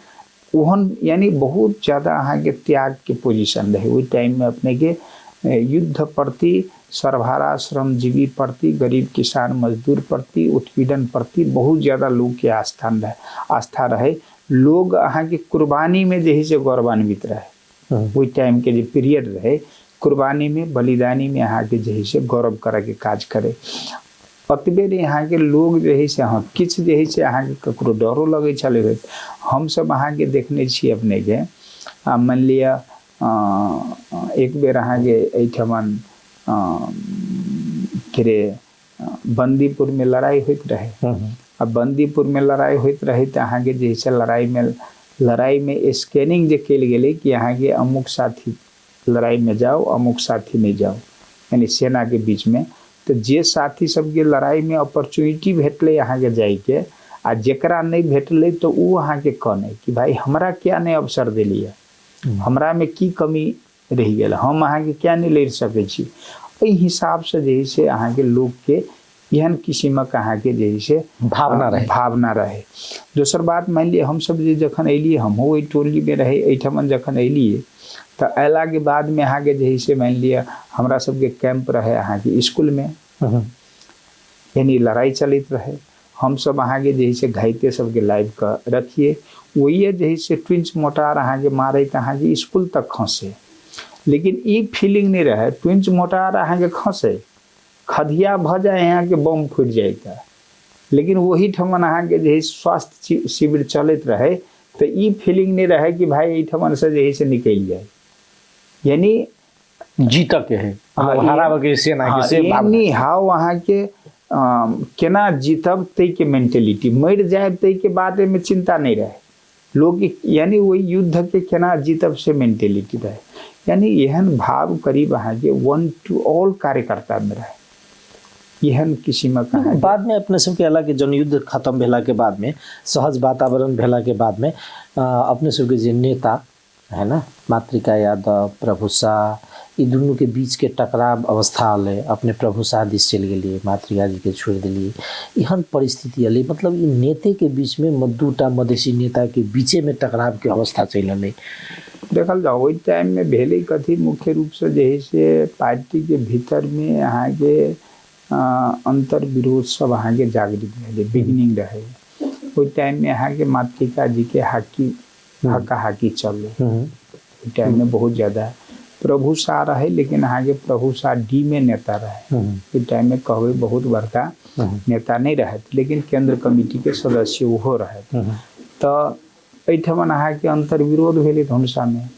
ओहन यानी बहुत ज़्यादा अहाँ के त्याग के पोजीशन रहे वही टाइम में अपने के युद्ध प्रति सर्वहारा श्रमजीवी प्रति गरीब किसान मजदूर प्रति उत्पीड़न प्रति बहुत ज़्यादा लोग के आस्था रहे लोग अहाँ के कुर्बानी में जे है से गौरवान्वित रहे वही टाइम के जो पीरियड रहे कुर्बानी में बलिदानी में अहाँ के जे है से गौरव करे के काज करे अतबे यहाँ के लोग जो है से हाँ किछ जे है से अहाँ के ककरो डरो लगे चले हम सब अहाँ के देखने छी अपने के मान लिया एक बेर अहाँ के एठमन के बंदीपुर में लड़ाई होत रहे अब बंदीपुर में लड़ाई होत रहे तो अहाँ के जैसे लड़ाई में स्कैनिंग जो कल गए कि अहाँ के अमुक साथी लड़ाई में जाओ अमुक साथी नहीं जाओ यानी सेना के बीच में तो जे साथी सबके लड़ाई में अपॉर्चुनिटी भेटले अहाँ के जाए के आ जेकरा नहीं भेटले तो वो अहाँ के कहने कि भाई हमरा क्या नहीं अवसर दिलिए हमरा में की कमी रह गया हम अहाँ के क्या नहीं लड़ सके छी ओहि हिसाब से जैसे अहाँ के लोग के एहन किस्मक अहाँ के जैसे भावना रहे दोसर बात मान लिये हम सब जखन अलिए हम ओहि टोली में रहे एठमन जखन अलिए तो अला के बाद में अहाँ के जैसे मान लिया हमरा सबके कैंप रहे अहाँ के स्कूल में यानी लड़ाई चलित रहे हम सब अहाँ के जैसे घायते सबके लाइव का रखिए वही जैसे ट्विंच मोटार अहाँ के मारे तो अहाँ के स्कूल तक खसे लेकिन ये फीलिंग नहीं रहे ट्विंच मोटार अहाँ के खसे खदिया भ जाए यहाँ के बम फूट जाएगा लेकिन वही ठमन अहाँ के जो स्वास्थ्य शिविर चलत रहे तो ये फीलिंग नहीं रहे कि भाई ठमन से जो से निकल जाए यानी जीतक है हाउ वहाँ के केना जीतब तई के मेंटेलिटी मर जाए तई के बारे में चिंता नहीं रहे लोग यानी वही युद्ध के केना जीतब से मेंटेलिटी रहे यानी एहन भाव करीब अहाँ के 1 to all कार्यकर्ता में रहे एहन किस्म का बाद में अपने सबके अलग जन युद्ध खत्म भेला के बाद में सहज वातावरण भेला के बाद में अपने सबके जे नेता है ना मातृका यादव प्रभु शाह ई दुनू के बीच के टकराव अवस्था आले अपने प्रभु शाह दिस चल गेलिए मातृका जी के छोड़ दिलिए एहन परिस्थिति अले मतलब ई नेते के बीच में दूटा मधेसी नेता के बीचे में टकराव के अवस्था चल अले देखल जाओ वही टाइम में भेले कथी मुख्य रूप से जैसे पार्टी के भीतर में अहाँ के अंतर विरोध सब अहाँ के जागृत रहे बिगिनिंग रहे वही टाइम में अहाँ के मातृका जी के हाकी चल रहे टाइम में बहुत ज़्यादा प्रभु शाह रहे लेकिन अहाँ के प्रभु शाह डी में नेता रहे उस टाइम में कहवे बहुत बड़का नेता नहीं रहे लेकिन केंद्र कमेटी के सदस्य वो रहे तो एठमन अहाँ के अंतर विरोध भेले धनुषा में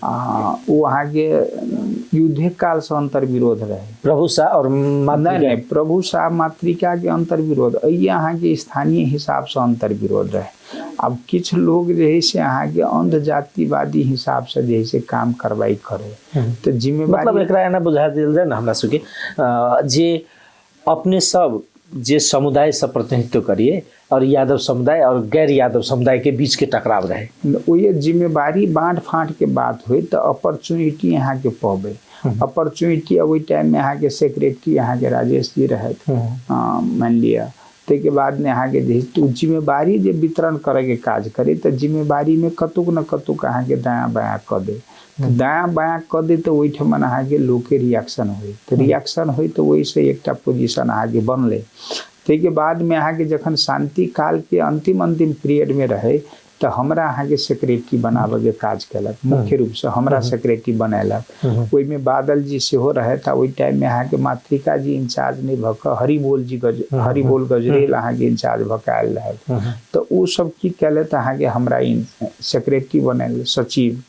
वो अहाँ के युद्धे काल से अंतर विरोध रहे प्रभु शाह और नहीं प्रभु शाह मातृका के अंतर विरोध ये अहाँ के स्थानीय हिसाब से अंतर विरोध रहे अब किछ लोग जो है से अहाँ के अंध जातिवादी हिसाब से जो है से काम करवाई करे तो जिम्मेवारी मतलब एकरा एना बुझा देल जाए ना हमरा सबके जे अपने सब जे समुदाय से प्रतिनिधित्व करिए और यादव समुदाय और गैर यादव समुदाय के बीच के टकराव रहे वो ये जिम्मेवारी बांट फाँट के बात हुई तो अपॉर्चुनिटी यहाँ के पवे अपॉर्चुनिटी वही टाइम में यहाँ के सेक्रेटरी यहाँ के राजेश जी रहे मान लिया के बाद में अहाँ के जिम्मेवारी जे वितरण करे के काज करे तो जिम्मेवारी में कतुक न कतुक अहाँ के दाया बाया क दे दाया बाया क दे तो वही ठमन अहाँ के लोग के रिएक्शन हुई तो रिएक्शन हुई तो वही से एक पोजिशन अहाँ के बनले के बाद में अहाँ के जखन शांति काल के अंतिम पीरियड में रहे तो हमरा अहाँ के सेक्रेटरी बनावे के काज कलक मुख्य रूप से हमरा सेक्रेटरी बनैलक वही में बादल जी से हो रहे था वही टाइम में अहाँ के मातृका जी इंचार्ज नहीं भक हरिबोल गजरेल अहाँ के इंचार्ज भकायल रहे तो वो सब की कहले तो अहाँ के हमरा सेक्रेटरी बनैल सचिव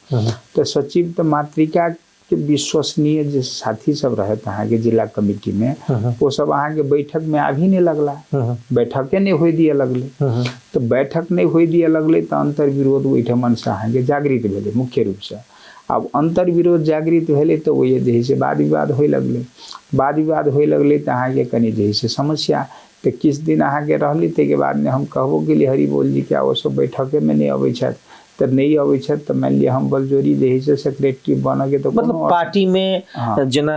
तो सचिव तो मातृका के विश्वसनीय जो साथी सब रहे अहाँ के जिला कमेटी में वो सब अहाँ के बैठक में आभी नहीं लगला बैठके नहीं हो दिए लगले तो बैठक नहीं हो दिए लगले तो अंतर विरोध ओहिठमन से अहाँ के जागृत भेले मुख्य रूप से अब अंतर विरोध जागृत भेले तो वो जैसे वाद विवाद हो लगले तो अहाँ के कनी जैसे समस्या तो किस दिन अहाँ के रहली के बाद में हम कहबो कि हरि बोल जी क्या वो सब बैठके में नहीं अबै छथि तो नहीं अबै छथि तो मान लिया हम बलजोरी जे से सेक्रेटरी बनके तो मतलब पार्टी में जना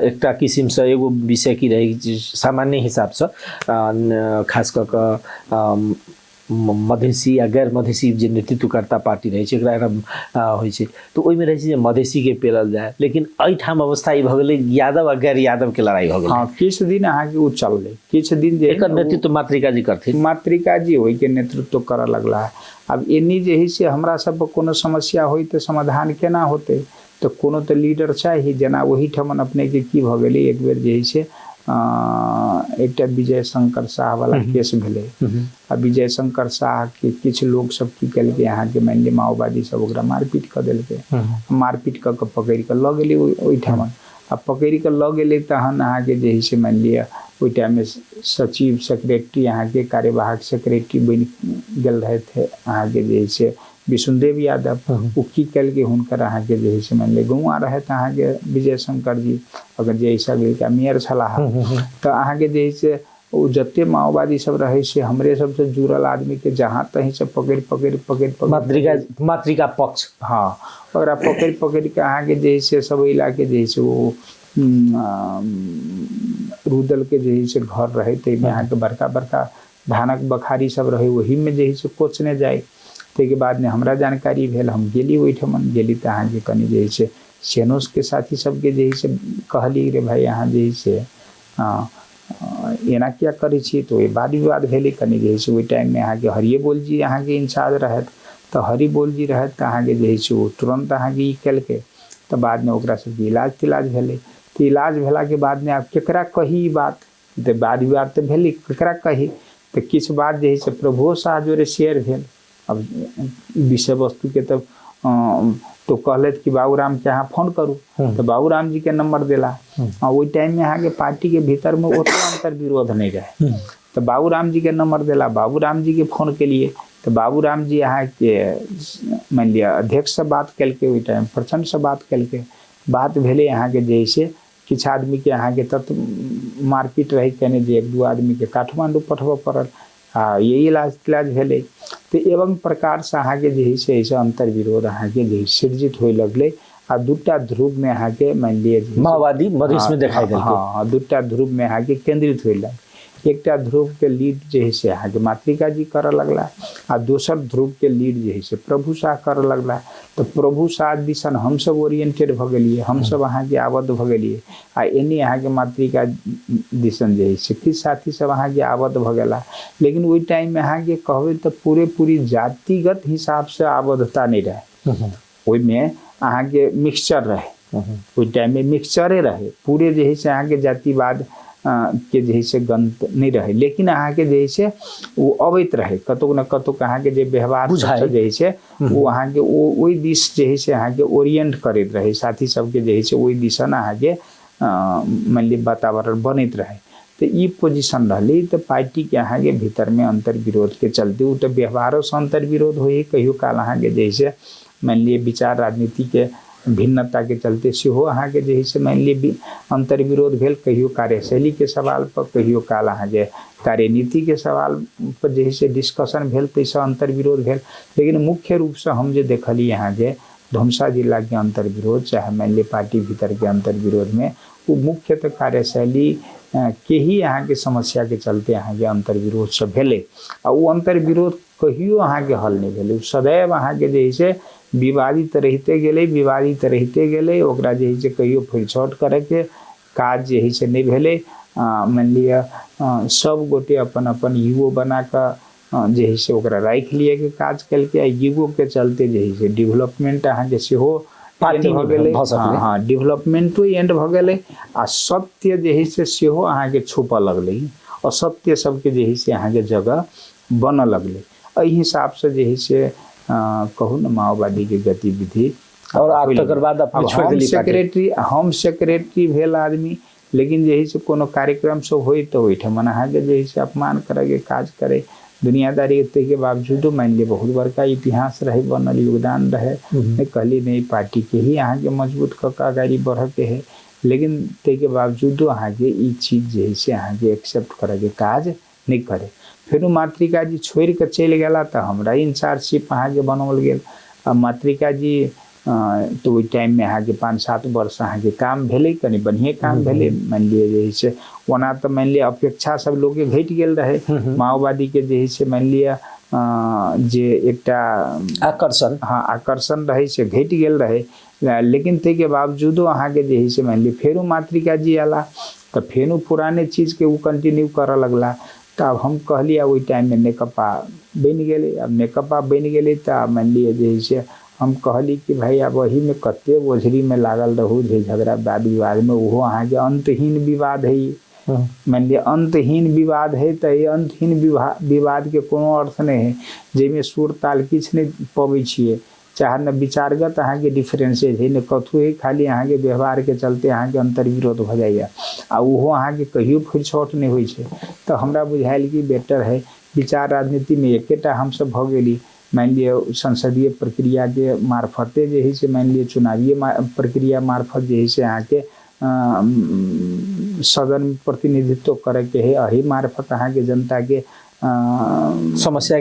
एकटा किसिम से एगो विषय की रही सामान्य हिसाब से खास कर मधेसी या गैर मधेसी जे नेतृत्वकर्ता पार्टी रहे छै एकरा होइ छै तो ओइ में रहे छै जे मधेसी के पेरल जाए लेकिन एहि ठाम अवस्था ई भ गेलै यादव आ गैर यादव के लड़ाई भ गेलै। हां किछ दिन अहाँ के उ चलले किछ दिन जे एकर नेतृत्व मातृका जी करथिन मातृका जी होई के नेतृत्व कर लगला। अब एनी जे है से हमरा सब कोनो समस्या होई तो समाधान केना होते तो कोनो तो लीडर चाहिए जना वही ठमन अपने के की भ गेलै एक बेर जे है से एक विजय शंकर शाह वाला केस भेले। आ विजय शंकर शाह के किछ लोग सब की कल के यहाँ के मान ली माओवादी सब ओकरा मारपीट कर दिल के मारपीट कर पकड़ के ल गेली ओई ठमन। आ पकड़ के ल गेले तहन अहाँ के जे से मान लिया ओई टाइम में सचिव सेक्रेटरी यहाँ के कार्यवाहक सेक्रेटरी बन गल रहे थे अहाँ के जे से विष्णुदेव यादव उ की कल के हुनकर अहाँ के जे से मान ली गौआ रहे अहाँ के विजय शंकर जी अगर जे ऐसा के मेयर छलाह तो अहाँ के जे से वो जत्ते माओवादी सब रहे से हमरे सबसे जुड़ल आदमी के जहाँ तहीं से पकड़ मातृका पक्ष हाँ और पकड़ के अहाँ के जे से सब इलाके जे से वो रुदल के जे से घर रहे ते में अहाँ के बड़का बड़का धानक बखारी सब रहे वही में जे से कोचने जाए ते के बाद में हमरा जानकारी भेल हम गेली ओई ठमन गेली त अहाँ के कनी जे से सेनोस के साथी सब के जे से कहली रे भाई अहाँ जे से एना क्या करे छी तो ये वाद विवाद भेले कनी जे से ओई टाइम में अहाँ के हरिये बोल जी अहाँ के इंचार्ज रहत तो हरि बोल जी रहत त अहाँ के जे से वो तुरंत अहाँ के कल के तो बाद में ओकरा से इलाज तिलाज भेले तो इलाज भेला के बाद में आप केकरा कही बात तो वाद विवाद तो भेली केकरा कही तो किछ बात जे से प्रभु शाह जोरे शेयर भेल। अब विषय वस्तु के तब तो कहलत कि बाबूराम के यहाँ फोन करूँ तो बाबूराम जी के नंबर दिला वही टाइम में यहाँ के पार्टी के भीतर में उतना अंतर विरोध नहीं रहे तो बाबूराम जी के नंबर दिला बाबूराम जी के फोन के लिए तो बाबूराम जी यहाँ के मान लिया अध्यक्ष से बात कल के वही टाइम प्रचंड से बात कल के बात भेले यहाँ के जैसे किछ आदमी के यहाँ के तत्व मारपीट रही कहने जे एक दो आदमी के काठमांडू पठबऽ पड़ल यही इलाज तिलाज भेले तो एवं प्रकार से अहाँ के जे से ऐसे अंतर विरोध अहाँ के जे सृजित होय लगले आ दूटा ध्रुव में अहाँ के मान लिए माओवादी मधेश में दिखाई देलकै हाँ दूटा ध्रुव में अहाँ के केंद्रित होय लग एकटा ध्रुव के लीड जे से अहाँ के मातृका जी कर लगला आ दोसर ध्रुव के लीड जे से प्रभु शाह कर लगला तो प्रभु शाह दिसन हम सब ओरिएंटेड भ गेलिए हम सब अहाँ के आबद्ध भ गेलिए आ एनी अहाँ के मातृका दिसन जे से किछ साथी सब अहाँ के आबद्ध भ गेला लेकिन ओई टाइम में अहाँ के कहबे तो पूरी जातिगत हिसाब से आबद्धता नहीं रहे ओई में अहाँ के मिक्सचर रहे ओई टाइम में मिक्सचरे रहे पूरे जे से अहाँ के जातिवाद के जे से गंत नहीं रहे लेकिन अहाँ के जे से वो अवैत रहे कतोक न कतोक अहाँ के जे व्यवहार जे से वो अहाँ के ओई दिश जे से अहाँ के ओरिएंट करैत रहे साथी सब के जे से ओई दिशन अहाँ के मान ली वातावरण बनैत रहे तो ई पोजीशन रहली तो पार्टी के अहाँ के भीतर में अंतर विरोध के चलते वो तो व्यवहारों से अंतर विरोध होई कहियो काल अहाँ के जैसे मान लिए विचार राजनीति के भिन्नता के चलते सेहो अहाँ के जैसे मान ली अंतर विरोध भेल कहियो कार्यशैली के सवाल पर कहियो काल अहाँ के कार्यनीति के सवाल पर जैसे डिस्कशन भेल तैसे अंतर विरोध भेल लेकिन मुख्य रूप से हम जो देखली यहाँ के धनुषा जिला के अंतर विरोध चाहे मान ली पार्टी भीतर के अंतर विरोध में वो मुख्यतः कार्यशैली के ही यहाँ के समस्या के चलते यहाँ के अंतर विरोध से भेले आ वो अंतर विरोध कहियो अहाँ के हल नहीं भेले सदैव अहाँ के जैसे विवादित रहते गेले ओकरा जे से कहियो फिरछौट करे के काज जे से नहीं भेले मान लिया सब गोटे अपन अपन युगो बना कर जे से ओकरा राख लिए के काज कल के युगो के चलते जे से डेवलपमेंट अहाँ के सेहो हाँ डेवलपमेंटो एंड भ गेले आ सत्य जे से सेहो अहाँ के छुपऽ लगले असत्य सबके जे से अहाँ के जगह बन लगले एहि हिसाब से जे से कहू न माओवादी के गतिविधि और तकर बाद हम सेक्रेटरी भेल आदमी लेकिन जे से कोनो कार्यक्रम सब होई तो ओइठमन अहाँ के जे से अपमान करे के काज करे दुनियादारी के बावजूद मान ली बहुत बड़का इतिहास रहे बनल योगदान रहे कहली नहीं पार्टी के ही अहाँ के मजबूत क आगाड़ी बढ़ के है लेकिन ताहिके बावजूदो अहाँके ई चीज जे है से अहाँके एक्सेप्ट करैके काज नहीं करे। फिर मातृका जी छोड़ के चल गला तो हमरा इंचार्जशिप अहाँके बनाओल गेल। आ मातृका जी तो ओहि टाइम में अहाँके 5-7 वर्ष अहाँके काम भेलै, कनि बढ़िया काम भेलै। मान लिअ जे है से ओना तो मान लिअ अपेक्षा सब लोग के घट गेल रहे, माओवादी के जे है से मान लिअ जे एकटा आकर्षण, हाँ आकर्षण रहे से घट गेल रहे। लेकिन ताहिके बावजूदो अहाँके जे है से मान लिअ फेरो मातृका जी आला तो फेरो पुराने चीज के वो कंटिन्यू कर लगला। तो अब हम कहलिए वही टाइम में नेकपा बन गए। अब नेकपा बन गए तो मान लिअ जे है से हम कहली कि भाई अब वही में कते बोझरी में लागल रहू, झगड़ा वाद विवाद में, वो अहाँके अंतहीन विवाद है। मान लिअ अंतहीन विवाद है तो ये अंतहीन विवाद के कोनो अर्थ नहीं है जैमें सुर ताल किछु नहीं पबै छियै, चाहे न विचारगत अहाँके डिफरेंसेज है न कथु है, खाली अहाँके व्यवहार के चलते अहाँके अंतर विरोध हो जाइए आ उहो अहाँके कहियो फुरछौट नहीं होइ छै। तो हमरा बुझायल कि बेटर है विचार राजनीति में एकेटा हम सब भ गेली। मान लिअ संसदीय प्रक्रिया के मार्फते जे है से मान लिअ चुनावी प्रक्रिया मार्फत जे है से अहाँके सदन में प्रतिनिधित्व करे के है, अही मार्फत अहाँके जनता के समस्या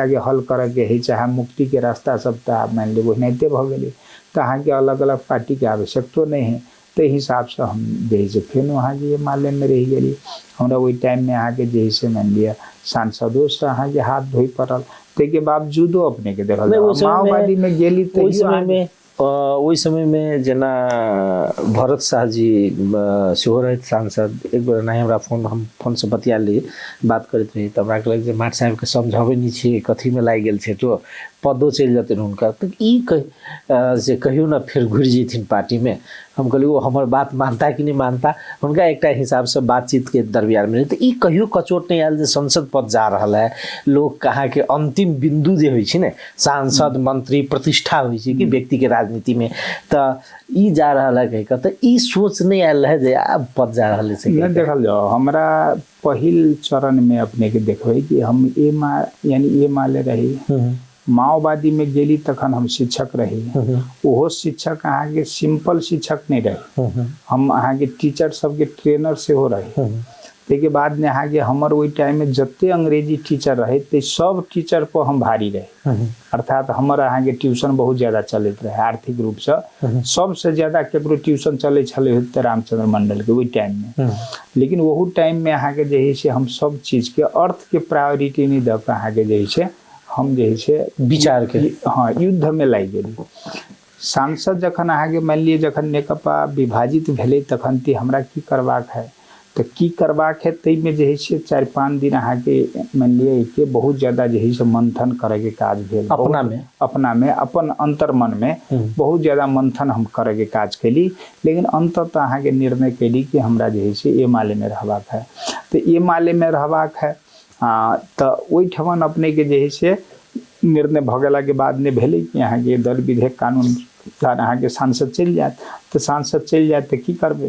के हल करे के है, चाहे मुक्ति के रास्ता सब तो मान लिअ ओनाहिते भ गेलै। तो अहाँके अलग अलग पार्टी के आवश्यकता नहीं है। तो हिसाब से हम जे है से फिर वहाँ ये माले में रह गई। हमरा वही टाइम में अहाँके जे है से मान लिअ सांसदों से अहाँके हाथ धोई पड़ल। ताहिके बावजूदो अपने के देखल माओवादी में गेली तो ओहि समय में जना भरत शाह जी सेहो रहत सांसद। एक बेर नहीं हमरा फोन से बतिया ली बात करते रही तो हमरा कहलक जे माट साहब के समझावे नहीं छी कथी में लाग गेल छै तो पदो चल जाते हुनका। तो ई से कहियो ना फिर घुर जथिन पार्टी में। हम कहली वो हमार बात मानता कि नहीं मानता, उनका एक हिसाब से बातचीत के दरमियान में। तो ई कहियो कचोट नहीं आयल जे संसद पद जा रहा है, लोग कहाँ के अंतिम बिंदु जे होइ छै ने सांसद मंत्री प्रतिष्ठा होइ छै कि व्यक्ति के राजनीति में, तो ई जा रहा है कह तो ई सोच नहीं आयल है जे अब पद जा रहा है। देखल जाओ हमरा पहिल चरण में अपने के देखबे कि हम ए माले रही, माओवादी में गेली तखन हम शिक्षक रही। ओहो शिक्षक अहाँके सिंपल शिक्षक नहीं रहे, हम अहाँके टीचर सबके ट्रेनर से हो रहे। ताहिके बाद में अहाँके हमर ओहि टाइम में जते अंग्रेजी टीचर रहे ते सब टीचर पर हम भारी रहे। अर्थात हमर अहाँके ट्यूशन बहुत ज्यादा चलत रहे आर्थिक रूप से। सबसे ज्यादा केकरो ट्यूशन चले छले तो रामचंद्र मंडल के ओहि टाइम में। लेकिन वही टाइम में अहाँके जे है से हम सब चीज के अर्थ के प्रायोरिटी नहीं दे के अहाँके जे है से हम जे है विचार के हाँ युद्ध में लाग गेली। सांसद जखन अहाँके मान लिअ जखन नेकपा विभाजित भेलै तखन ती हमरा की करबाक है, तो की करबाक है तै में जे है से 4-5 दिन अहाँके मान लिअ के बहुत ज्यादा जे है से मंथन करे के काज भेल। अपना में अपन अंतर्मन में बहुत ज्यादा मंथन हम करे के काज कैली। लेकिन अंततः अहाँके निर्णय कैली कि हमरा जे है से ए माले में रहबाक है। तो ए माले में रहबाक है तो ओहि ठमन अपने के जे है से निर्णय भ गेला के बाद ने भेलै कि अहाँके दल विधेयक कानून अहाँके सांसद चल जात। तो सांसद चल जात तो की करबे,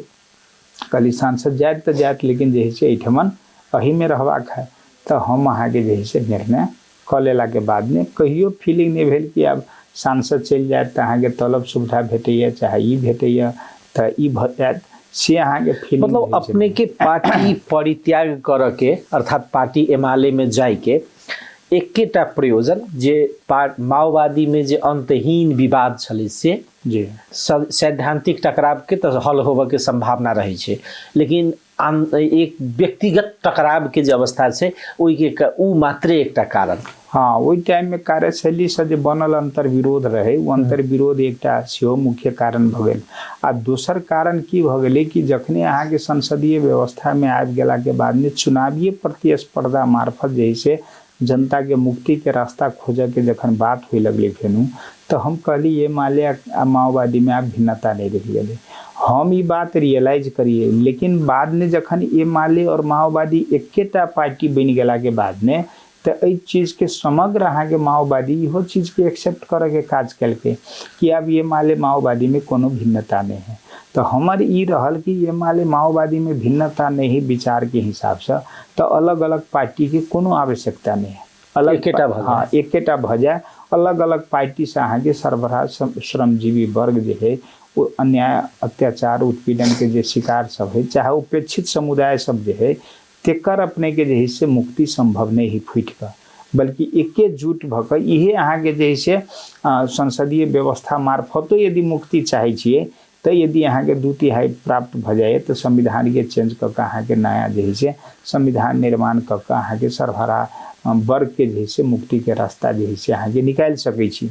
कहली सांसद जात तो जात लेकिन जे है से एठमन अही में रहबाक है। तो हम अहाँके जे है से निर्णय क लेला के बाद में कहियो फीलिंग नहीं भेल कि अब सांसद चल जात तो अहाँके तलब सुविधा भेटैया चाहे ई भेटैया तो ई भ जात से अहाँके फीलिंग। मतलब अपने के पार्टी परित्याग कर के अर्थात पार्टी एमाले में जाय के एकेटा प्रयोजन जे माओवादी में जे अंतहीन विवाद छलै से जी सैद्धांतिक टकराव के तो हल होबे के संभावना रही है। लेकिन एक व्यक्तिगत टकराव के जो अवस्था से उ मात्रे एकटा कारण। हाँ वही टाइम में कार्यशैली से जो बनल अंतर विरोध रहे वो अंतर विरोध एकटा सेहो मुख्य कारण भ गेल। आ दोसर कारण की भ गेलै कि जखने अहाँके संसदीय व्यवस्था में आबि गेला के बाद में चुनावी प्रतिस्पर्धा मार्फत जैसे जनता के मुक्ति के रास्ता खोजे के जखन बात हुई लगली फेनू तो हम कहली ये माले आ माओवादी में आप भिन्नता नहीं रह गए। हम ये बात रियलाइज करिए। लेकिन बाद में जखन ये माले और माओवादी एकेटा पार्टी बन गेला के बाद में तो एहि चीज के समग्र अहाँके माओवादी इहो चीज के एक्सेप्ट करे के काज कलके कि अब ये माले माओवादी में कोनो भिन्नता नहीं है। तो हमार ई रहल कि ये माले माओवादी में भिन्नता नहीं विचार के हिसाब से तो अलग अलग पार्टी के कोनो आवश्यकता नहीं है। अलग एकेटा भ जाए अलग अलग पार्टी से अहाँके सरबराह श्रमजीवी वर्ग जे है वो अन्याय अत्याचार उत्पीड़न के जे शिकार सब है चाहे उपेक्षित समुदाय सब जे है तेकर अपने के जे से मुक्ति संभव नहीं ही फूट कर बल्कि एकजुट भऽ कऽ इहे अहाँके जे से संसदीय व्यवस्था मार्फतो यदि मुक्ति चाहे छिए तो यदि अहाँके 2/3 प्राप्त भऽ जाए तो संविधान के चेंज कऽ कऽ अहाँके नया जे से संविधान निर्माण कऽ कऽ अहाँके सरभरा वर्ग के जे से मुक्ति के रास्ता जे से अहाँके निकालि सकै छी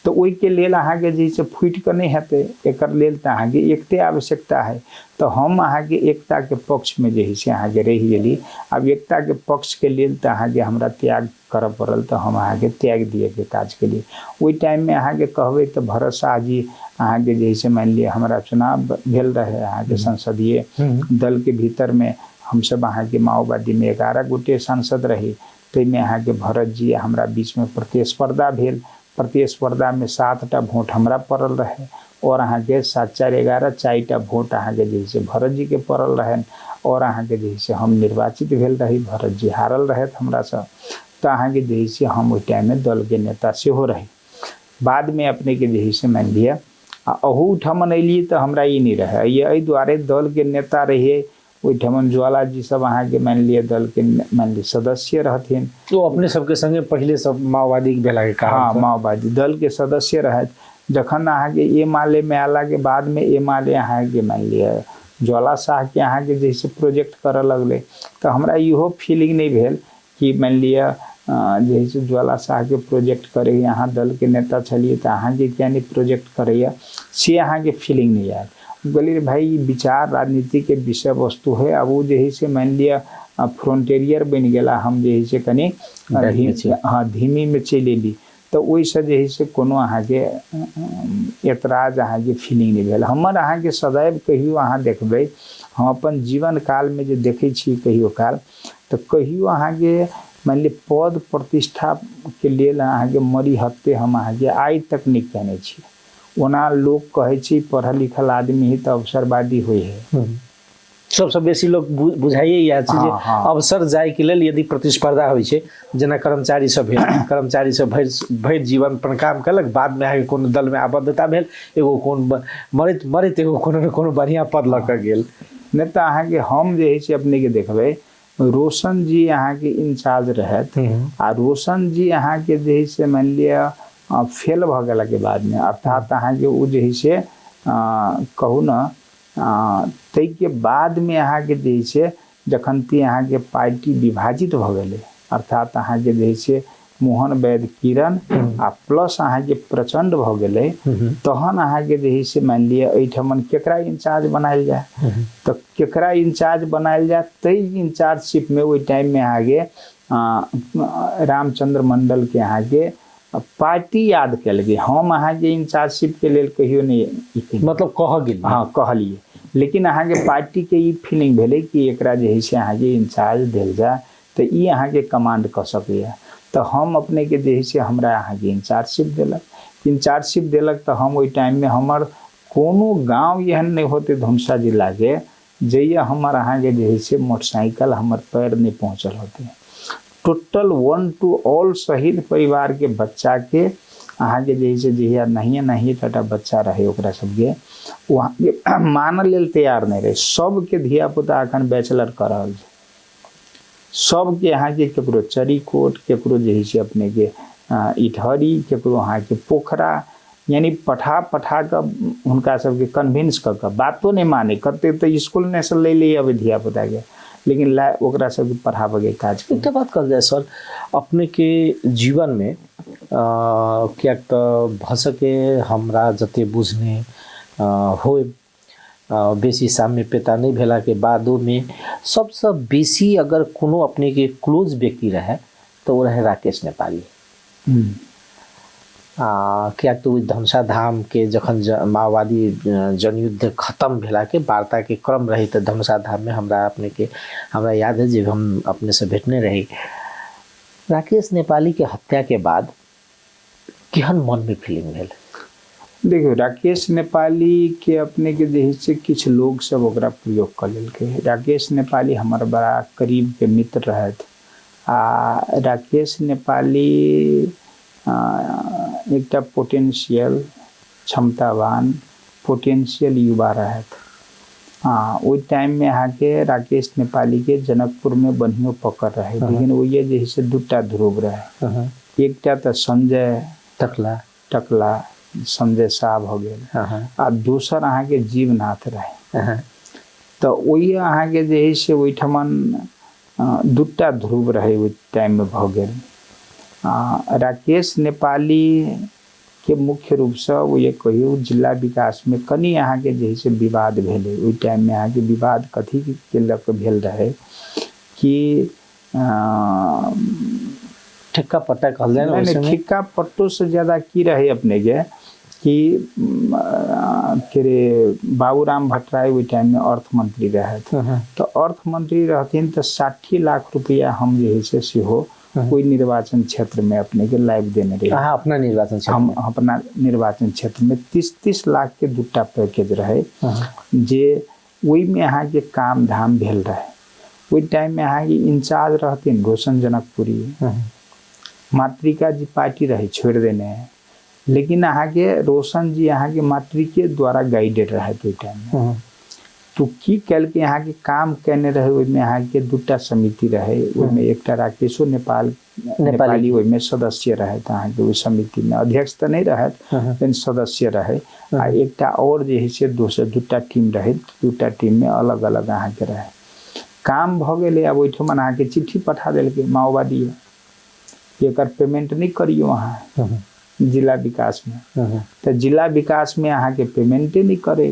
तो ओहि के लेल अहाँके जे से फूट कऽ नहीं हेतै एकर लेल तो अहाँके एकते आवश्यकता है तो हम अहाँके एकता के पक्ष में जे से अहाँके रहि गेली अब एकता के पक्ष के लेल तो अहाँके हमरा त्याग करऽ पड़ल तो हम अहाँके त्याग दिए के काज के लिए ओहि टाइम में अहाँके कहबै तो भरत शाह जी अहाँके जे से मान लिअ हमरा चुनाव भेल रहे अहाँके संसदीय दल के भीतर में हम सब अहाँके माओवादी में 11 गोटे सांसद रही ताहिमे अहाँके भरत जी हमरा बीच में प्रतिस्पर्धा भेल प्रतिस्पर्धा में 7टा वोट हमरा पड़ल रहे और अहाँके 7-4-11 4टा वोट अहाँके जे से भरत जी के पड़ल रहन और अहाँके जे से हम निर्वाचित भेल रही भरत जी हारल रहे हमरा से तो अहाँके जे से हम उस टाइम में दल के नेता से हो रहे बाद में अपने के जे से मान लिया अहू ठमन अलिए तो हमरा ये नहीं रहे ये एहि दुआरे दल के नेता रहिए ओहिठमन ज्वाला जी सब अहाँके मान लिया दल के मान लिया सदस्य रहथिन तो अपने सबके संगे पहले सब माओवादी के भेला के कारण हाँ माओवादी दल के सदस्य रहत जखन अहाँके ए माले में आला के बाद में ए माले अहाँके मान लिया ज्वाला शाह के अहाँके जैसे प्रोजेक्ट करऽ लगले तो हमरा इहो फीलिंग नहीं भेल कि मान लिया जैसे ज्वाला शाह के प्रोजेक्ट करे यहाँ दल के नेता छलिए तो अहाँके क्या नहीं प्रोजेक्ट करैया से अहाँके फीलिंग नहीं आयल बोलिए भाई विचार राजनीति के विषय वस्तु है अब वो जे से मान लिया फ्रंटियर बन गया हम जे से कनी हाँ धीमी में चल अली तो वैसे जे से कोनो अहाँके एतराज अहाँके फीलिंग नहीं भेल हमर अहाँके सदैव कहियो अहाँ देखबै हम अपन जीवन काल में जे देखै छी कहियो काल तो कहियो अहाँके मान ली पद प्रतिष्ठा के लेल अहाँके मरी हत्ते हम अहाँके आइ तक नहीं कहने छी ओना लोग कहे छी पढ़ल लिखल आदमी ही तो अवसरवादी हुई है सबसे बेसी लोग बुझाइए इएह छै जे अवसर जाय के लेल यदि प्रतिस्पर्धा होइ छै जेना कर्मचारी सब भेल कर्मचारी सब भरि जीवन अपन काम कलक बाद में अहाँके कोनो दल में आबद्धता भेल एगो कोन मरैत मरैत एगो कोनो न कोनो बढ़िया पद लऽ कऽ गेल नहीं तो अहाँके हम जे है अपने के देखबै रोशन जी अहाँके इंचार्ज रहत आ रोशन जी अहाँके जे है से मान लिया फेल भऽ गेला के बाद में अर्थात अहाँके उ जे है से कहू न तै के बाद में अहाँके जे है से जखन ती अहाँके पार्टी विभाजित भऽ गेलै अर्थात अहाँके जे है से मोहन वैद्य किरण आ प्लस अहाँके प्रचंड भऽ गेलै तहन अहाँके जे है से मान लिया एहिठमन केकरा इंचार्ज बनायल जाए तो केकरा इंचार्ज बनायल जाए तै इंचार्जशिप में ओहि टाइम में अहाँके रामचंद्र मंडल के अहाँके पार्टी याद कल गई हम अहाँके इंचार्जशिप के लेल कहियो नहीं मतलब कह गेल हाँ कहलिए लेकिन अहाँके पार्टी के ई फीलिंग भेलै कि एकरा जे है से अहाँके इंचार्ज देल जाए तो ई अहाँके कमांड कऽ सकैया तो हम अपने के जे है से हमरा अहाँके इंचार्जशिप देलक तो हम ओहि टाइम में हमर कोनो गांव एहन नहीं होते धुमसा जिला के जइया हमर अहाँके जे है से मोटरसाइकिल हमर पैर नहीं पहुँचल होते टोटल 1 to all शहीद परिवार के बच्चा के अहाँके जे है से जहिया नहीं टाटा बच्चा रहे ओकरा सबके वहाँ मानल लेल तैयार नहीं रहे सबके धिया पुता अखन बैचलर कर रहल छै सबके अहाँके केकरो चरीकोट केकरो जे है से अपने के इटहरी केकरो अहाँके पोखरा यानी पठा कऽ हुनका सबके कन्विंस कऽ कऽ बातो नहीं माने कते तो स्कूल में से ले अबे धिया पुता के लेकिन ओकरा सबके पढ़ाबे के काज एकटा बात कहल जाए सर अपने के जीवन में क्या तो भ सके हमरा जते बुझने होय बेसी साम्यता नहीं भेला के बादो में सबसे बेसी अगर कोनो अपने के क्लोज व्यक्ति रहे तो वो रहे राकेश नेपाली क्या तो धमसा धाम के जखन माओवादी जनयुद्ध खत्म भेला के वार्ता के क्रम रही तो धमसा धाम में हमरा याद है जब हम अपने से भेटने रही राकेश नेपाली के हत्या के बाद केहन मन में फीलिंग भेल देखियो राकेश नेपाली के अपने के जे से किछ लोग सब ओकरा प्रयोग कर लेलकै राकेश नेपाली हमार बड़ा करीब के मित्र रहत आ राकेश नेपाली एकटा पोटेंशियल क्षमतावान पोटेंशियल युवा रहे। हाँ, वो टाइम में यहाँ के राकेश नेपाली के जनकपुर में बढ़िया पकड़ रहे, लेकिन वो ये जैसे दूटा ध्रुव रहे। एकटा तो संजय टकला संजय शाह हो गए आ दूसर अहाँ के जीवनाथ रहे। तो वही अहाँ के जैसे ओठमन दूटा ध्रुव रहे उस टाइम में भ गए। राकेश नेपाली के मुख्य रूप से वो ये कहियो जिला विकास में कनी यहाँ के जैसे विवाद भेले। उस टाइम में यहाँ के विवाद कथी के लक भेल रहे कि ठेक्का पट्टा कहल जाए ना, ठेक्का पट्टो से ज्यादा की रहे अपने के कि बाबूराम भट्टराय उस टाइम में अर्थ मंत्री रहे। तो अर्थ मंत्री रहथिन तो 60 लाख रुपया हम जैसे सेहो कोई निर्वाचन क्षेत्र में अपने के लाइव देने रहे। अपना निर्वाचन क्षेत्र हम अपना निर्वाचन क्षेत्र में 30 लाख के दूटा पैकेज रहे जे वही में यहाँ के काम धाम भेल रहे। वही टाइम में यहाँ के इंचार्ज रहथिन रोशन जनकपुरी, मातृका जी पार्टी रहे छोड़ देने हैं, लेकिन यहाँ के रोशन जी यहाँ के मातृके द्वारा गाइडेड रहे। तो टाइम में तो की कल के यहाँ के काम कहने रहे। उसमें यहाँ के दूटा समिति रहे, उसमें एक राकेशो नेपाली उसमें सदस्य रहे। तो यहाँ के उस समिति में अध्यक्ष तो नहीं रहे लेकिन सदस्य रहे। आ एक और जैसे दूटा टीम रहे, दूटा टीम में अलग अलग यहाँ के रहे। काम भ गए। अब ओठमन अहाँ के चिट्ठी पठा दिल के माओवादी एक पेमेंट नहीं करियो वहाँ जिला विकास में। तो जिला विकास में अहाँ के पेमेंटे नहीं करे।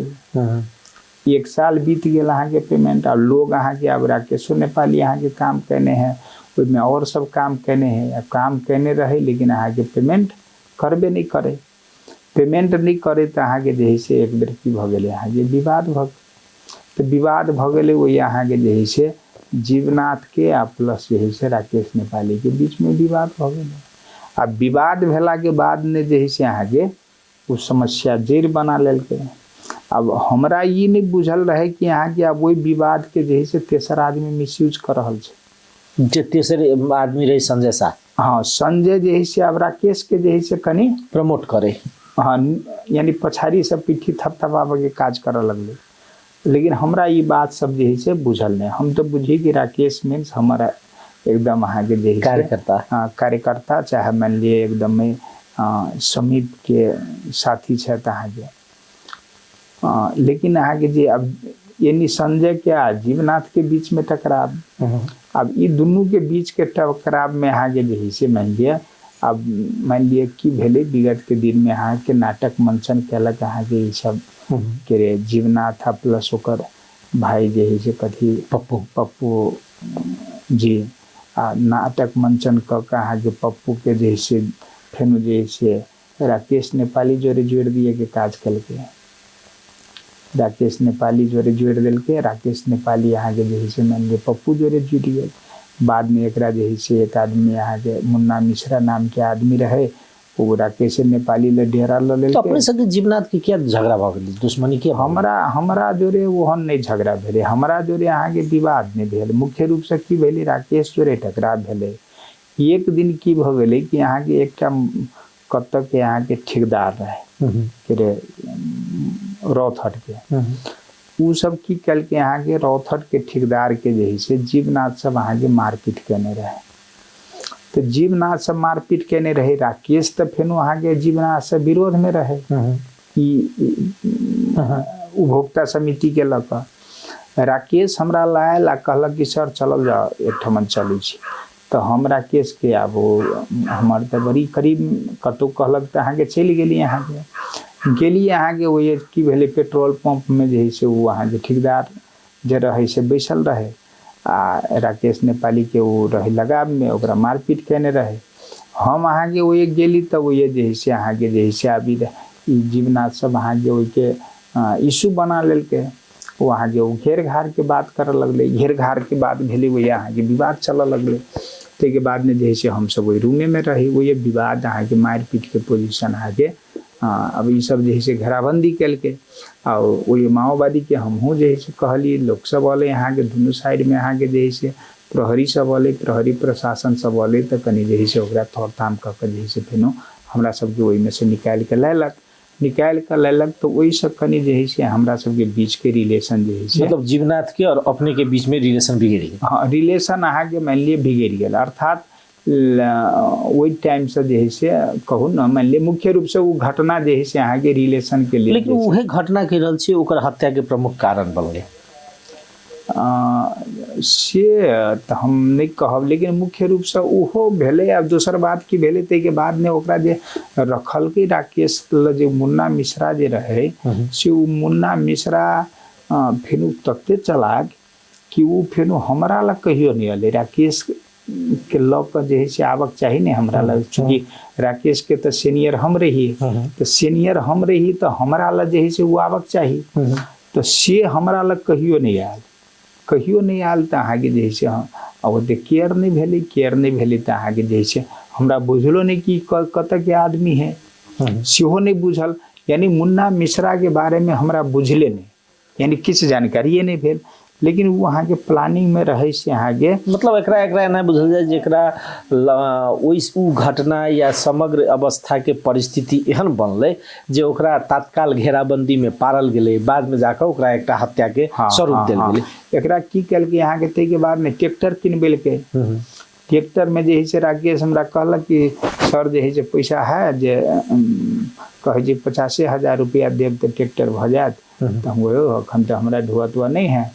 1 साल बीत गया अहाँ के पेमेंट। और लोग अहाँ के अब राकेशो नेपाली यहाँ के काम कहने हैं, उसमें और सब काम कहने हैं, काम कहने रहे लेकिन अहाँ के पेमेंट करबे नहीं करे। पेमेंट नहीं करे तो अहाँ के जैसे एक बेर की भ गए अहाँ के विवाद भ। तो विवाद भ गए वही अहाँ के जैसे जीवनाथ के आ प्लस जैसे राकेश नेपाली के बीच में विवाद भ गए। अब विवाद भेला के बाद ने जैसे अहाँ के उस समस्या जड़ बना लेलके। अब हमरा ये नहीं बुझल रहे कि यहाँ के अब वही विवाद के जैसे तेसर आदमी मिसयूज कर रहा है। जे तेसर आदमी रहे संजय शाह। हाँ, संजय जैसे अब राकेश के जैसे कनी प्रमोट करे। हाँ, यानी पछाड़ी से पीठी थपथपाव के काज कर लगले। लेकिन हमरा ये बात सब जैसे बुझल नहीं। हम तो बुझी कि राकेश मीन्स हमारा एकदम अहाँ के जैसे कार्यकर्ता चाहे मान लिए एकदम समीप के साथी है अहाँ के। लेकिन अहाँ के जे अब यानी संजय के जीवनाथ के बीच में टकराव। अब ये दोनों के बीच के टकराव में अहाँ के जैसे मान लिया कि भेले विगत के दिन में अहाँ के नाटक मंचन कैलक अहाँ के ये सब के जीवनाथ प्लस ओकर भाई जैसे कथी पप्पू जी नाटक मंचन कह अहाँ के पप्पू के जैसे फेनु जैसे राकेश नेपाली जोड़े जोड़ दिए के काज कल के। राकेश नेपाली जोड़े जोड़ दिल के। राकेश नेपाली यहाँ के जैसे मान लीजिए पप्पू जोड़े जुट गए। बाद में एक जैसे एक आदमी यहाँ के मुन्ना मिश्रा नाम के आदमी रहे, वो राकेश नेपाली ले डेरा ले। तो अपने संगे जीवनाथ की क्या झगड़ा भ गेल, दुश्मनी के? हमरा जोरे ओहन नहीं झगड़ा भेले। हमरा जोरे यहाँ के विवाद नहीं भेल। मुख्य रूप से की भेले राकेश जोरे टकराव भेले। एक दिन की भ गेले कि यहाँ के एक कत्तक के यहाँ के ठेकेदार रहे रौथट के। उ सब की कल के यहाँ के रौथट के ठेकेदार के जैसे जीवनाथ सब अहाँ के मारपीट करने रहे। तो जीवनाथ सब मारपीट करने रहे। राकेश तो फेनो अहाँ के जीवनाथ से विरोध में रहे उपभोक्ता समिति के लक। राकेश हमरा लायल कहलक कि सर चलल जाओ एकठमन चलू छी। तो हम राकेश के अब हमार तो बड़ी करीब कतौ कहलक तो अहाँ के चल गेली। अहाँ के गेली अहाँ के वो की भेले पेट्रोल पंप में जैसे वो अहाँ के ठेकेदार जे रहे से बैसल रहे आ राकेश नेपाली के वो रहे लगाव में ओकरा मारपीट करने रहे। हम अहाँ के वो गेली तो वो जैसे अहाँ के जैसे अभी जीवनाथ सब अहाँ के वो के इशू बना लेलके। वो अहाँ के वो घेर घार के बात करे लगले। घेर घार के बात भेले वो अहाँ के विवाद चल लगले। ते के बाद में जैसे हम सब वही रूमे में रही वो विवाद अहाँ के मारपीट के पोजीशन अहाँ के अब ये सब जैसे घेराबंदी कल के और वो माओवादी के हमहूँ जैसे कहली लोग सब वाले यहाँ के दोनों साइड में अहाँ के जैसे प्रहरी सब वाले प्रहरी प्रशासन सब वाले तो कनी जैसे ओकरा थोड़ थाम कह के जैसे फेनो हमरा सबके वही में से निकाल के लैलक। निकाल कर लेलक तो वही सब कनी जे है से हमरा सबके बीच के रिलेशन जे है से मतलब जीवनाथ के और अपने के बीच में रिलेशन बिगड़ गई। हाँ रिलेशन अहाँ के मान लिए बिगड़ गेल अर्थात वही टाइम से जे है से कहू ना मान लिए मुख्य रूप से वो घटना जे है से अहाँ के रिलेशन के लिए लेकिन वही घटना के रहल छै ओकर हत्या के प्रमुख कारण बन गए से तो हम नहीं कहब लेकिन मुख्य रूप से उहो भेले। अब दोसर बात की भेले ते के बाद ने ओकरा जे रखल के राकेश जे मुन्ना मिश्रा जे रहे से उ मुन्ना मिश्रा फेनु तकते चलाक कि उ फेनु हमरा लग कहियो नहीं अले राकेश के लग जे है से आबक चाहिए नहीं हमरा लग चूंकि राकेश के तो सीनियर हम रही तो सीनियर हम रही तो हमरा लग जे है से उ आबक चाहिए तो से हमरा लग कहियो नहीं आयल तो अहाँ के जे है से अब ओते केयर नहीं भेली तो अहाँ के जे है से हमरा बुझलो नहीं कि कत के आदमी है सेहो नहीं बुझल यानी मुन्ना मिश्रा के बारे में हमरा बुझले नहीं यानी किस जानकारी नहीं भेल लेकिन वो अहाँ के प्लानिंग में रहे से अहाँ के मतलब एकरा नहीं बुझल जाए जेकरा उ घटना या समग्र अवस्था के परिस्थिति एहन बनले जे ओकरा तत्काल घेराबंदी में पारल गेले बाद में जाकर ओकरा एकटा हत्या के स्वरूप देल गेले। एकरा की कल के यहाँ के ते के बाद में ट्रैक्टर किनबेल के ट्रैक्टर में जे है से राकेश हमरा कहलक कि सर जे है से पैसा है जे कहे जे 50,000 रुपया देव तो ट्रैक्टर भ जात तो हम अखन तो हमरा ढुआ नहीं है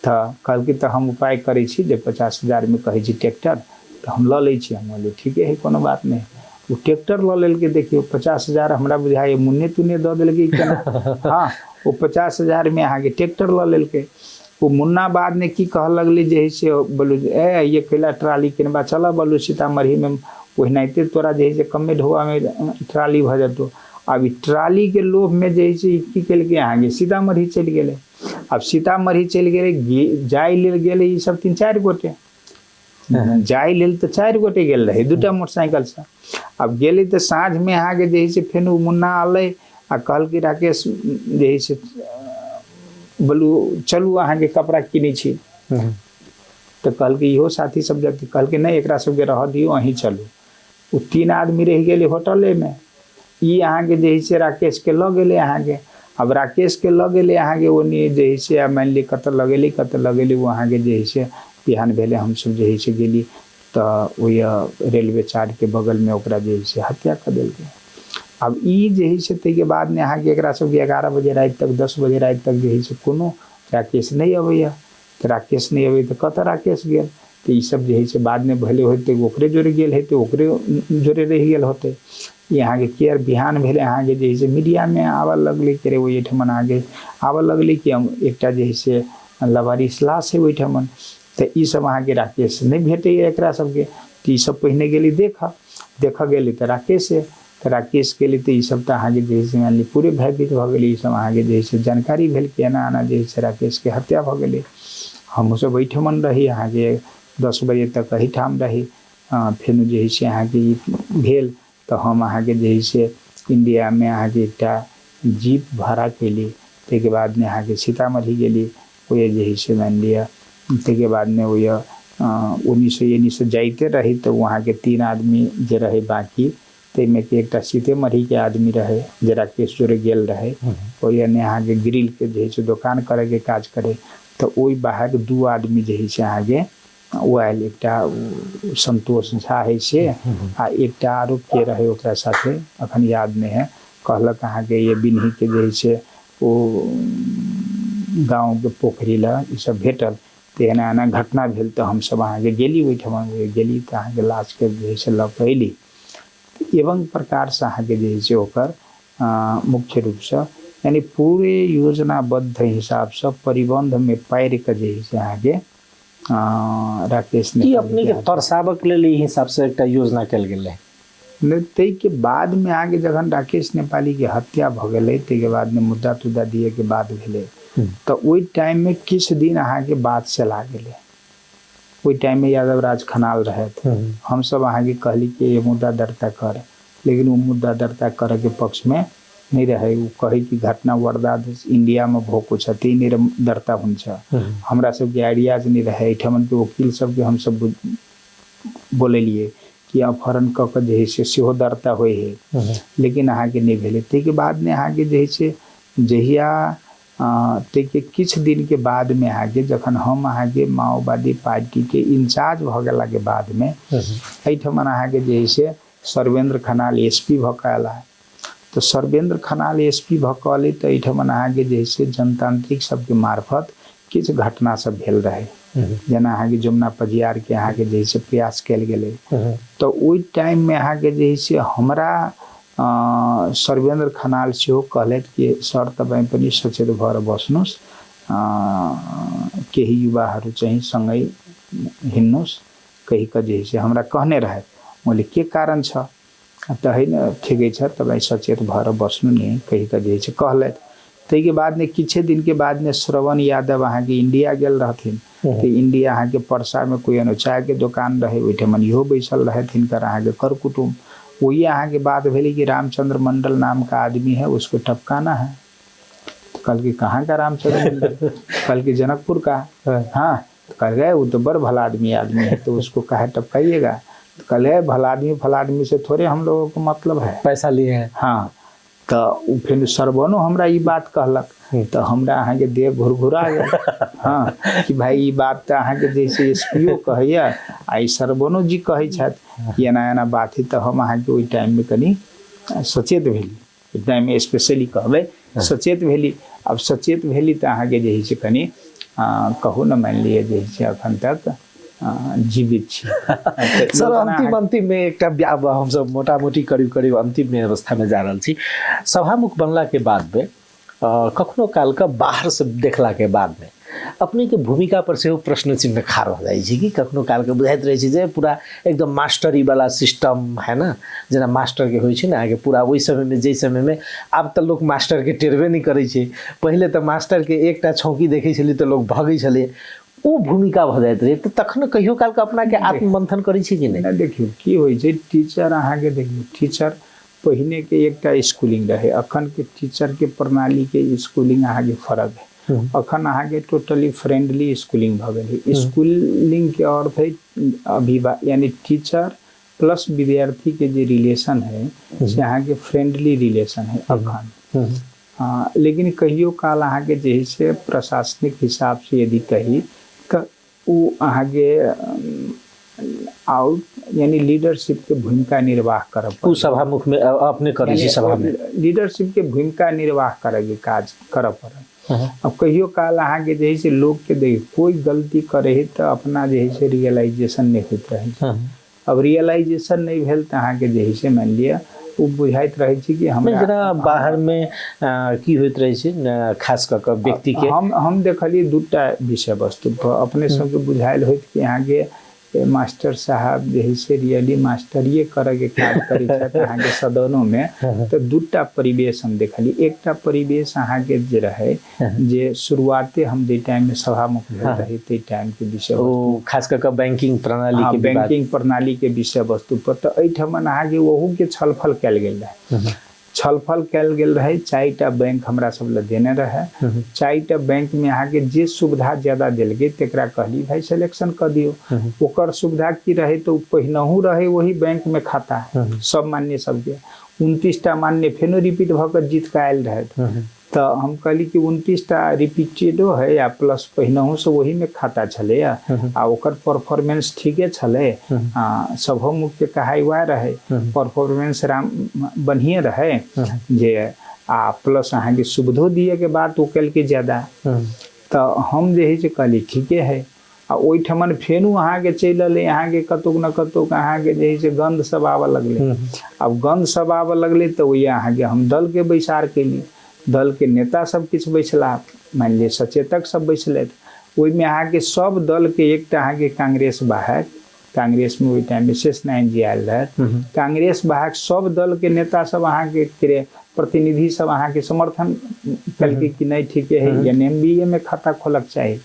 तो कल के तो हम उपाय करे छी जे 50,000 में कहे छी ट्रैक्टर तो हम ल ले छी हम बोले ठीक है कोनो बात नहीं वो ट्रैक्टर ल लेल के देखियो 50,000 हमरा बुझाए मुन्ने तुन्ने द देल के केना हाँ वो 50,000 में अहाँ के ट्रैक्टर ल लेल के वो मुन्ना बाद में की कह लगली जे है से बोलू ए ये कैला ट्राली किनबा चल बोलू सीतामढ़ी में ओहिनाते तोरा जे है से कमे ढोआ में ट्राली भ जतो अब ट्राली के लोभ में जे है से की कल के अहाँ के सीतामढ़ी चल गेले। अब सीतामढ़ी चल गेले जाय लेल गेले ई सब 3-4 गोटे जाय लेल तो 4 गोटे गेल रहे 2टा मोटरसाइकिल से। अब गेले तो साँझ में अहाँ के जे है से फेन मुन्ना आले आ कहल कि राकेश जे है से बोलू चलू अहाँ के कपड़ा किने छी तो कहल कि इहो साथी सब जब कहल कि नहीं एकरा सबके रह दियो अहीं चलू। वो 3 आदमी रह गेले होटले में ई अहाँ के जे है से राकेश के ल गेले अहाँ के। अब राकेश के ल गेले अहाँ के ओनी जे है से मान ली कत लगेली वो अहाँ के जे है से बिहान भेले हम सब जे है से गेली तो वही रेलवे चार्ट के बगल में ओकरा जे है से हत्या कर देल गए। अब ई जे है से ते के बाद में अहाँ के एकरा सब 11 बजे रात तक 10 बजे रात तक जे है से कोनो राकेश नहीं अबैया तो राकेश नहीं अबै तो कत राकेश गेल तो ई सब जे है से बाद में भले होते ओकरे जोरे गेल है तो ओकरे जोरे रह गेल होते। यहाँ के केयर बिहान भेले अहाँ के जे है से मीडिया में आवा लगले करे वही ठमन आगे आवा लगले कि हम एकटा जे है से लवारिस लाश है वही ठमन तो ई सब अहाँ के राकेश नहीं भेटे एकरा सबके तो ई सब पहिने गेली देख गेली तो राकेश है तो राकेश के लिए तो ई सब तो अहाँ के जे है से मान ली पूरे भयभीत भ गेली। ई सब अहाँ के जे है से जानकारी भेल कि एना जे है से राकेश के हत्या भ गेली। हम सब वही ठमन रही अहाँ के 10 बजे तक अही ठाम रही फेन जे है से अहाँ के भेल तो हम अहाँ के जे है से इंडिया में अहाँ के एकटा जीप भाड़ा कैली ते के बाद में अहाँ के सीतामढ़ी गेली वही जे है से मान लिया ते के बाद में वही 1900 जाते रही तो वहाँ के 3 आदमी जे रहे बाकी ते में के एकटा सीतामढ़ी के आदमी रहे जे राकेश जोरे गेल रहे वही ने अहाँ के ग्रिल के जे है से दुकान करे के काज करे तो वही बाहर 2 आदमी जे है से अहाँ के वाइल एकटा संतोष झा है से आ एकटा आरोप के रहे ओकरा साथे अखन याद नहीं है कहलक अहाँ के ये बिन्ही के जे है से वो गाँव के पोखरी ला ई सब भेटल तो एना घटना भेल तो हम सब अहाँ के गेली वही ठमा गेली तो अहाँ के लाश के जे है से लग अयली एवं प्रकार से अहाँ के जे है से ओकर मुख्य रूप से यानी पूरे योजनाबद्ध हिसाब से परिबंध में पैर के जे है से अहाँ के राकेश ने अपने के तरसाबक लेल ई हिसाब से एकटा योजना कल गेलै ते के बाद में आगे जखन राकेश नेपाली के हत्या भ गेलै ते के बाद में मुद्दा तुद्दा दिए के बाद भेले तो ओई टाइम में किस दिन अहाँ के बात चला गेले ओई टाइम में यादव राज खनाल रहे हम सब अहाँ के कहली कि ये मुद्दा दर्ता कर लेकिन वो मुद्दा दर्ता करे के पक्ष में नहीं रहे। वो कहे कि घटना वारदात इंडिया में भएको छ त्यही दर्ता हुन्छ हमरा सबके आइडियाज नहीं रहे। ठमन के वकील सबके हम सब बोलेलिए कि अपहरण कऽ के जे है से सेहो दरता होइ है, लेकिन अहाँके नहीं भेलै। ताहिके बाद में अहाँके जे है से जहिया ताहिके किछु दिन के बाद में अहाँके जखन हम अहाँके माओवादी पार्टी के इंचार्ज भ गेला के बाद में एहिठमन अहाँके जे है से सर्वेंद्र खनाल एसपी भकला। तो सर्वेंद्र खनाल एसपी भकले तो एहिठमन अहाँके जे है से जनतांत्रिक सबके मार्फत किछु घटना सब भेल रहे, जेना अहाँके जमुना पजियार के अहाँके जे है से प्रयास कल गेलै। तो ओहि टाइम में अहाँके जे है से हमरा सर्वेंद्र खनाल सेहो कहलथि कि सर तपाईँ पनि सचेत भएर बस्नुहोस्, केही युवाहरू चाहिँ सँगै हिँड्नुहोस् कहिकन जे है से हमरा कहने रहे। मैले के कारण छ त होइन ठिकै छ तपाईँ सचेत भएर बस्नु नि कहिकन जे है से कहलथि। ताहिके बाद में किछे दिन के बाद में श्रवण यादव अहाँके इंडिया गेल रहथिन। तो इंडिया अहाँके परसा में कोई चाय के दुकान रहे, ओहिठमन इहो बैसल रहे हिनकर अहाँके कर कुटुम। वही अहाँके बात भेली कि रामचंद्र मंडल नाम का आदमी है, उसको टपकाना है। तो कल के कहाँ का रामचंद्र मंडल? कल के जनकपुर का। हाँ, तो कल गए वो तो बड़ भला आदमी है, तो उसको कहे टपकाइएगा। तो कल है भला आदमी से थोड़े हम लोगों को मतलब है, पैसा लिए हैं। हाँ, तो फिर सरबनो हमरा ई बात कहलक तो हमरा अहाँके देह घुरघुरा गया। हाँ, कि भाई ई बात तो अहाँके जैसे एसपीओ कहैया आ ई सरबनो जी कहै छथि एना एना बात है। तो हम अहाँके ओहि टाइम में कनी सचेत भेली, ओहि टाइम में स्पेशली कहबै सचेत भेली। अब सचेत भेली तो अहाँके जे है से कनी कहू न मान लिअ जे है से अखन तक जीवित छी। सर अंतिम में एक हम सब मोटा मोटी करीब अंतिम में अवस्था में जा रहा छी। सभामुख बनला के बाद में कखनो काल का बाहर से देखला के बाद में अपने के भूमिका पर से प्रश्न चिन्ह खाड़ हो जाए कि कखनो काल के बुझाइत रहे जे पूरा एकदम मास्टरी वाला सिस्टम है ना, जेना मास्टर के होइ छै ना, आगे पूरा वही समय में जे समय में अब तो लोग मास्टर के टेरबे नहीं करे छै। पहले तो मास्टर के एकटा छौकी देखे छली तो लोग भागे छले, वो भूमिका भ जाइत रहे। तो तखन कहियो काल के अपना के आत्ममंथन करै छी कि नहीं? देखियो की होइ छै, टीचर अहाँके देखियो टीचर पहिने के एकटा स्कूलिंग रहे, अखन के टीचर के प्रणाली के स्कूलिंग अहाँके फर्क है। अखन अहाँके टोटली फ्रेंडली स्कूलिंग भ गेल। स्कूलिंग के अर्थ है यानी टीचर प्लस विद्यार्थी के जे रिलेशन है से अहाँके फ्रेंडली रिलेशन है अखन। लेकिन कहियो काल अहाँके जे है से प्रशासनिक हिसाब से यदि कही तो वो अहाँके आउट यानी लीडरशिप के भूमिका निर्वाह करब। सभामुख में अपने करै छी, सभा में लीडरशिप के भूमिका निर्वाह करे के काज करब पड़े। अब कहियो काल अहाँके जे है से लोग के देख कोई गलती करे है तो अपना जे है से रियलाइजेशन नहीं होत रहे। अब रियलाइजेशन नहीं भेल तो अहाँके जे है से मान लिया वो बुझाइत रहे छी कि हमरा जेना बाहर में की होइत रहे छी, खास कर के व्यक्ति के हम देखली दूटा विषय वस्तु अपने सबके बुझाइल होइत कि अहाँके मास्टर साहब जे है से रियली मास्टरिए करे के काज करै छथि अहाँके सदनों में। तो दूटा परिवेश हम देखली। एकटा परिवेश अहाँके जे रहे जे शुरुआते हम जे टाइम में सभामुख भेल रही ते टाइम के विषय वस्तु खास कर के बैंकिंग प्रणाली के विषय वस्तु पर तो एहिठमन अहाँके ओहू के छलफल कयल गेल रहे। छलफल कयल गेल रहे, 4टा बैंक हमरा सब ले देने रहे। 4टा बैंक में अहाँके जे सुविधा ज्यादा देल गेल तेकरा कहली भाई सिलेक्शन कर दियो। ओकर सुविधा की रहे तो पहिनहु रहे वही बैंक में खाता सब मान्य सबके 29टा मान्य फेनो रिपीट भकर जीत के आयल रहे। तो हम कहली कि 29टा रिपीटेडो है या प्लस पहिनहु से वही में खाता छले आ ओकर परफॉर्मेंस ठीके छले। सभामुख के कहाई वह रहे परफॉर्मेंस बढ़िया रहे जे आ प्लस अहाँके सुविधो दिए के बात वो कल के ज्यादा। तो हम जे है से कहली ठीके है। आ ओहिठमन फेनू अहाँके चलि अलै अहाँके कतुक न कतुक अहाँके जे है से गंध सब आबऽ लगले। अब गंध सब आबऽ लगले तो वही अहाँके हम दल के बैसार केली। दल के नेता सब किछु बैसला, मान लिअ सचेतक सब बैसलथि। ओहिमे अहाँके सब दल के एकटा अहाँके कांग्रेस बाहर, कांग्रेस में ओहि टाइम में शेष नारायण जी आयल रहथि, कांग्रेस बाहर सब दल के नेता सब अहाँके प्रतिनिधि सब अहाँके समर्थन कलके कि नहीं ठीक है एनएमबीए में खाता खोलक चाही।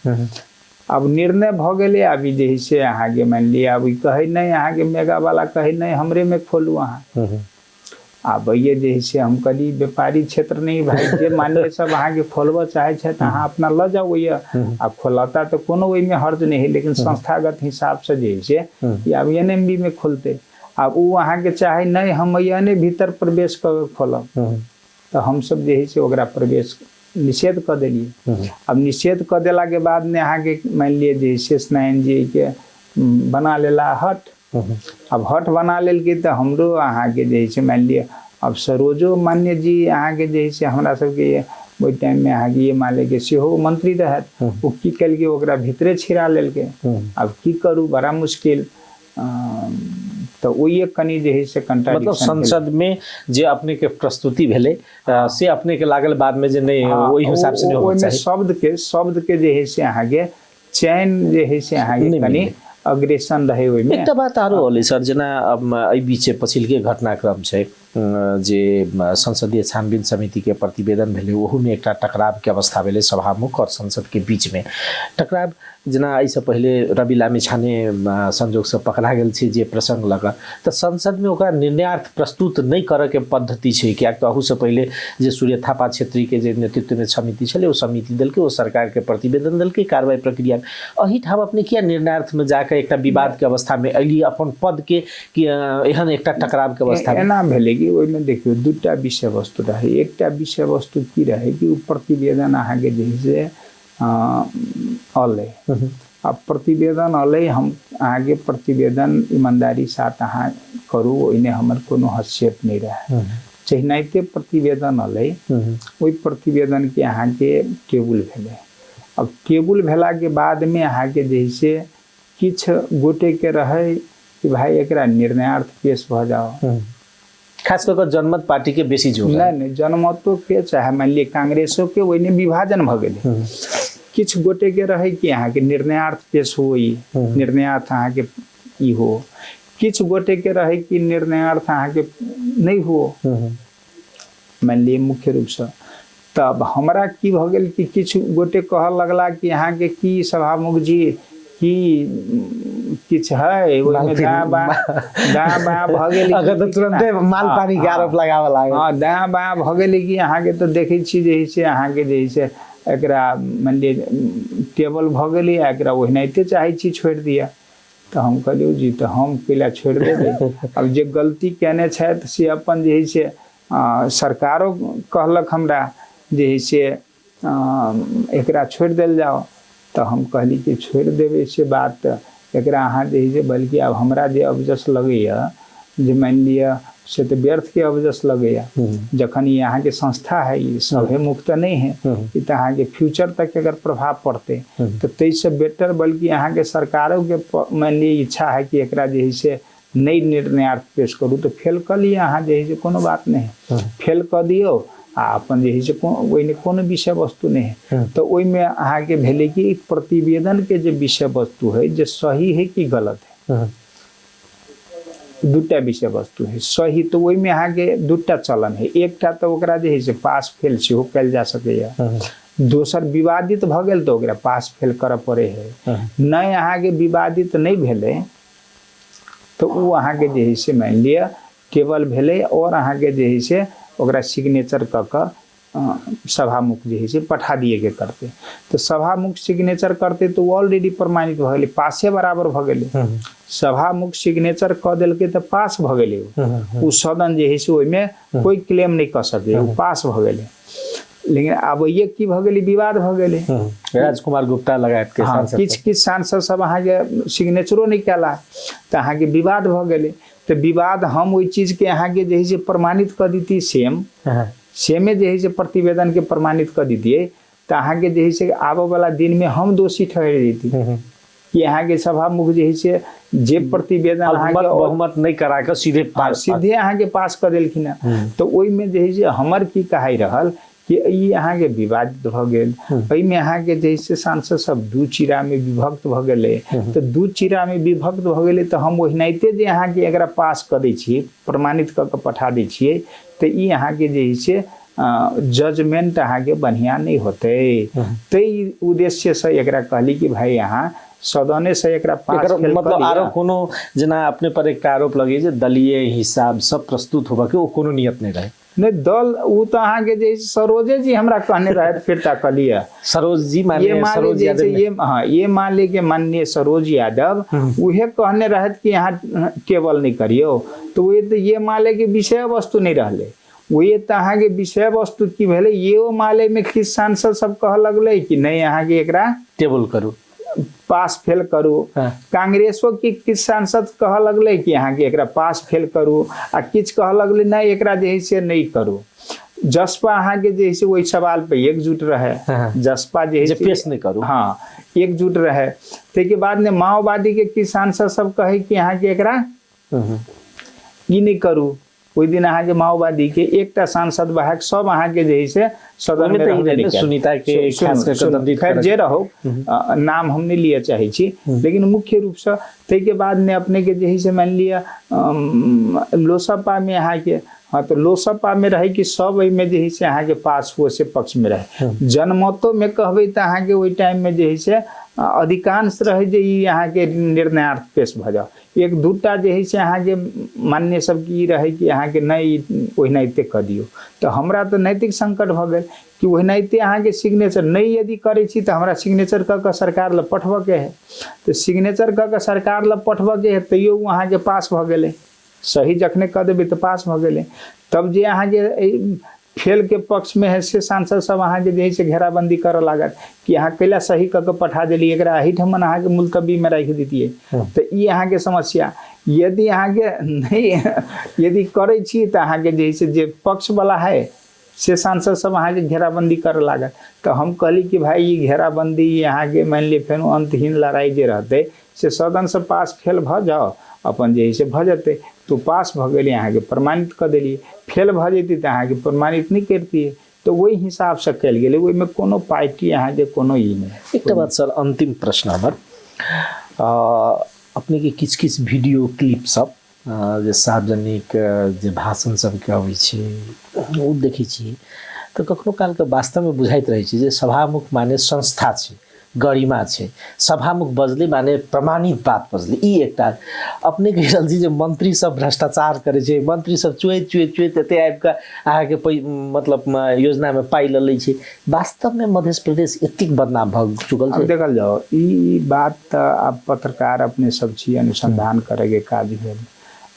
अब निर्णय भ गेले। अभी जे है से अहाँके मान लिअ अब कहे नहीं अहाँके मेगा वाला कहे नहीं हमरे में खोलू अहाँ। अब ये जे है से हम कहली व्यापारी क्षेत्र नहीं भाई जे मान्य सब अहाँके खोलब चाहे छथि अहाँ अपना ल जाओ ये। अब खोलता तो कोनो ओहि में हर्ज नहीं है, लेकिन संस्थागत हिसाब से जे है से अब एनएमबी में खोलते। अब वो अहाँ के चाहे नहीं हम ने भीतर प्रवेश कर खोलब तो हम सब जे है से ओकरा प्रवेश निषेध कर दिलिए। अब निषेध कर देला के बाद में अहाँ के मान लिए जे शेष नारायण जी के बना लेला हट। अब हट बना लेल के तो हमरो अहाँ के जे है मान लिए अब सरोजो मान्य जी अहाँ के जे है हमरा सबके ओहि टाइम में अहाँ के ये मान ले के सेहो मंत्री रहत वो की कल के ओकरा भीतरे छिरा लेल के। अब की करू बड़ा मुश्किल तो वही कनी जे है से मतलब संसद में जे अपने के प्रस्तुति भेले से अपने के लागल बाद में जे नहीं वही हिसाब से नहीं होना चाहिए। शब्द के जे है से अहाँ के चयन जे है से अहाँ के कनी अग्रेसन रहे ओहि में। एकटा बात आरो होले सर जेना अब एहि बीचे पछिल के घटनाक्रम छै जे संसदीय छानबीन समिति के प्रतिवेदन भेले ओहू में एकटा टकराव के अवस्था भेले सभामुख और संसद के बीच में टकराव जेना एहिसँ पहिले रवि लामी छाने संजोग से पकड़ा गेल छै जे प्रसंग लगा तो संसद में ओकरा निर्णयार्थ प्रस्तुत नहीं करे के पद्धति छै किया तो अहू से पहिले जे सूर्य थापा क्षेत्री के जे नेतृत्व में समिति छले ओ समिति दल के ओ सरकार के प्रतिवेदन दल के कार्रवाई प्रक्रिया अही ठाम अपने किया निर्णयार्थ में जाकर एकटा विवाद के अवस्था में अली अपन पद के एहन एकटा टकराव के अवस्था में एना भेले कि ओहि में देखियो दूटा विषय वस्तु रहे। एकटा विषय वस्तु की रहे कि प्रतिवेदन अहाँ के जे अलै अब प्रतिवेदन अलै हम आगे प्रतिवेदन ईमानदारी साथ अहाँ करू ओहिने हमर कोनो हस्तक्षेप नहीं रहे चाहिए प्रतिवेदन अलै ओहि प्रतिवेदन के अहाँ के टेबुल भेले। अब टेबुल भेला के बाद में अहाँ के जैसे किछ गोटे के रहे कि भाई एकरा निर्णयार्थ पेश भ जाओ खास कर जनमत पार्टी के बेसी जोर नहीं जनमतो के चाहे मान लिए कांग्रेसो के वही विभाजन भ गेले किछ गोटे के रहे कि अहाँ के निर्णयार्थ पेश होई निर्णयार्थ अहाँ के ई हो किछ गोटे के रहे कि निर्णयार्थ अहाँ के नहीं हो मान लिए मुख्य रूप से। तब हमरा की भ गेल कि किछ गोटे कह लगला कि अहाँ के की सभामुख जी की किछ है ओहि में दायां बायां भ गेल अगर तो तुरंते माल पानी के आरोप लगावे लागे हां दायां बायां भ गेल कि अहाँ के तो देखै छी जे से अहाँ के जे से एकरा मान लिए टेबल भ गेल एकरा ओहिनाइते चाहे छी छोड़ दिया तो हम कहलियो जी तो हम पहले छोड़ देबे। अब जे गलती केने छथि से अपन जे से सरकारो कहलक हमरा जे से एकरा छोड़ देल जाओ तो हम कहली कि छोड़ देवे से बात एकरा अहाँ जे बल्कि अब हमरा जे अवजस लगैया जे मान लिया से तो व्यर्थ के अवजस लगैया जखन यहाँ के संस्था है ये सभे मुक्त नहीं है ये तो अहाँ के फ्यूचर तक अगर प्रभाव पड़ते तो तैसे बेटर बल्कि यहाँ के सरकारों के मान लिए इच्छा है कि एकरा जे से नई निर्णयार्थ पेश करूँ तो फेल कर लिए अहाँ जे कोनो बात नहीं फेल कर दियो अपन जे से कोनो विषय वस्तु नहीं है तो ओहि में अहाँ के भेले कि प्रतिवेदन के जो विषय वस्तु है जो सही है कि गलत है दूटा विषय वस्तु है सही तो वही में अहाँ के दूटा चलन है एकटा तो ओकरा जे से पास फेल सेहो कल जा सकैया दोसर विवादित भ गेल तो ओकरा पास फेल करऽ पड़े है नहीं अहाँ के विवादित नहीं भेले तो वो अहाँ के जे से मान लिया टेबल भेले और अहाँ के जे से ओकरा सिग्नेचर क सभामुख जे से पठा दिए के करते तो सभामुख सिग्नेचर करते तो ऑलरेडी प्रमाणित भ गेले पासे बराबर भ गेले सभामुख सिग्नेचर क देल के तो पास भ गेले उ सदन जे से ओइ में कोई क्लेम नहीं कर सके उ पास भ गेले। लेकिन अब ये की भ गेले विवाद भ गेले राजकुमार गुप्ता लगायत के सांसद किछ सांसद सब अहाँ के सिग्नेचरो नहीं केला तो अहाँ के विवाद भ गेले तो विवाद हम ओइ चीज के अहाँ के जे से प्रमाणित कर दीती सेमे जे से प्रतिवेदन के प्रमाणित कर दीजिए तो अहाँ के जे से आबे वाला दिन में हम दोषी ठहर देती कि यहाँ के सभामुख जे से जे प्रतिवेदन अहाँ के बहुमत नहीं करा के सीधे अहाँ के पास कर देलखिन तो ओइ में जे से हमर की कहाई रहल कि ई अहाँ के विवादित भ गेल एहि में अहाँ के जे से सांसद सब दू चिरा में विभक्त भ गेले तो दू चिरा में विभक्त भ गेले तो हम ओहिनाइते जे अहाँ के एकरा पास कर दै छी प्रमाणित क के पठा दै छियै तो ई अहाँ के जे से जजमेंट अहाँ के बढ़िया नहीं होते ते उद्देश्य से एकरा कहली कि भाई यहाँ सदने से एकरा पास एकर फेल मतलब कर दिया। आरो कोनो जेना अपने पर एक आरोप लगे जे दलीय हिसाब सब प्रस्तुत होबा के ओ कोनो नियत नहीं रहे। नहीं दल वो तो अहाँ के जे सरोजे जी हमरा कहने रहे फिर ताकलिए सरोज जी ये माने मान सरोज लीजिए यादव ये हाँ ये मान ली कि माननीय सरोज यादव उहे कहने रहे कि यहाँ केवल नहीं करियो तो वो तो ये माले के विषय वस्तु नहीं रहले वही तो अहाँ के विषय वस्तु की भेले ये माले में किस सांसद सब कह लगले कि नहीं अहाँ के एकरा टेबल करू पास फेल करू। हाँ। कांग्रेसो की किस सांसद कह लगले कि यहाँ के एकरा पास फेल करू आ किछ कह लगले नहीं एकरा जे है से नहीं करू। जसपा अहाँ के जे है से वही सवाल पे एकजुट रहे। हाँ। जसपा जे है जे से पेश नहीं करू हाँ एकजुट रहे ते बाद में माओवादी के किस सांसद सब कहे कि यहाँ के एकरा ई नहीं करू। ओई दिन अहाँ के माओवादी के एकटा सांसद बाहक सब अहाँ के जे है से सदन में रहबे नहीं सुनीता के खास कर दंडित खैर जे रहो नाम हम नहीं लिए चाहे छी लेकिन मुख्य रूप से ते के बाद में अपने के जे है से मान लिया लोसपा में अहाँ के हाँ तो लोसपा में रहे कि सब में जे है से अहाँ के पास हो से पक्ष में रहे। जनमतों में कहबे तो अहाँ के वही टाइम में जे है से अधिकांश रहे जे यहाँ के निर्णयार्थ पेश भ जाओ एक दूटा जे है से अहाँ के मान्य सब की रहे कि अहाँ के नहीं ओहिनाइते कर दियो तो हमरा तो नैतिक संकट भ गए कि ओहिनाइते अहाँ के सिग्नेचर नहीं यदि करे छी तो हमरा सिग्नेचर क के सरकार ल पठबे के है तो सिग्नेचर क के सरकार ल पठबे के है तैयो अहाँ के पास भ गेले सही जखने कह देबे तो पास भ गेले तब जे अहाँ के फेल के पक्ष में है से सांसद सब अहाँ के जे से घेराबंदी कर लागत कि यहाँ कैला सही कह के पठा दिली एकरा एहिठमन अहाँ के मुलतवी में रख दितिए तो ये अहाँ के समस्या यदि अहाँ के नहीं यदि करे छी तो अहाँ के जे पक्ष वाला है से सांसद सब अहाँ के घेराबंदी कर लागत तो हम कहली कि भाई ये घेराबंदी यहाँ के मान ली फेन अंतहीन लड़ाई जे रहते से सदन से पास फेल भ जाओ अपन जे से भ जते तो पास भ गए अहाँ के प्रमाणित कर दिलिए फेल भ जती तो अहाँ के प्रमाणित नहीं करती तो वही हिसाब से कल गए वही में कोनो पार्टी अहाँ के कोनो ई नहीं। एक बात सर अंतिम प्रश्न हमर अपने के किछ किछ वीडियो क्लिप सब जे सार्वजनिक जे भाषण सब के अबै छै ओ देखै छी तो कखनो काल के वास्तव में बुझाइत रहे छै जे सभामुख माने संस्था छै गरिमा छै सभामुख बजले माने प्रमाणित बात बजले ई एकटा अपने के रहल छी जे मंत्री सब भ्रष्टाचार करे छै मंत्री सब चुएत एते आबि के अहाँ के मतलब योजना में पाई ल लै छै वास्तव में मध्य प्रदेश एतिक बदनाम भ चुकल छै। देखल जाओ ई बात आप पत्रकार अपने सब छी अनुसंधान करे के काज भेल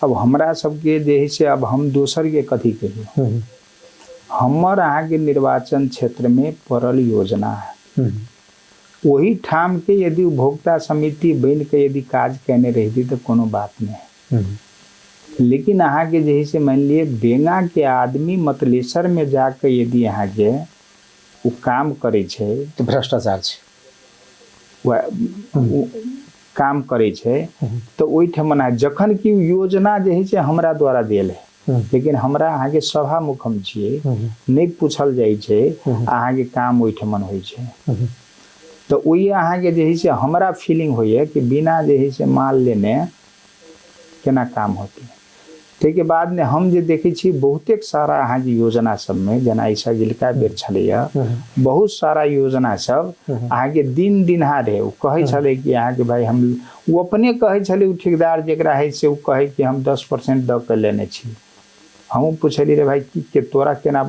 अब हमरा सबके जे है से अब हम दोसर के कथी कहियो हमर अहाँ के निर्वाचन क्षेत्र में पड़ल योजना है वही ठाम के यदि उपभोक्ता समिति बन के यदि काज करने रहती तो कोनो बात नहीं लेकिन अहाँ के जे से मान लिए बेंगा के आदमी मतलेसर में जाके यदि अहाँ के वो काम करे छे तो भ्रष्टाचार छे काम करे छे तो ओई ठमना जखन की योजना जे है हमरा द्वारा देल है लेकिन हमरा अहाँ के सभामुख हम छिए नहीं पूछल जाय छे अहाँ के काम ओई ठमन होय छे तो वही अहाँ के जे है से हमरा फीलिंग होइए कि बिना जे है से माल लेने केना काम होती है के बाद में हम जे देखे छी बहुतेक सारा अहाँ के योजना सब में जना ऐसा जिलका बेर छलैया बहुत सारा योजना सब अहाँ के दिन दिनहारे वो कहे छले कि अहाँ के भाई हम वो अपने कहे छले उ ठेकेदार जेकरा है से वो कहे कि हम 10% द के लेने छी हम पूछली रे भाई कि तोरा केना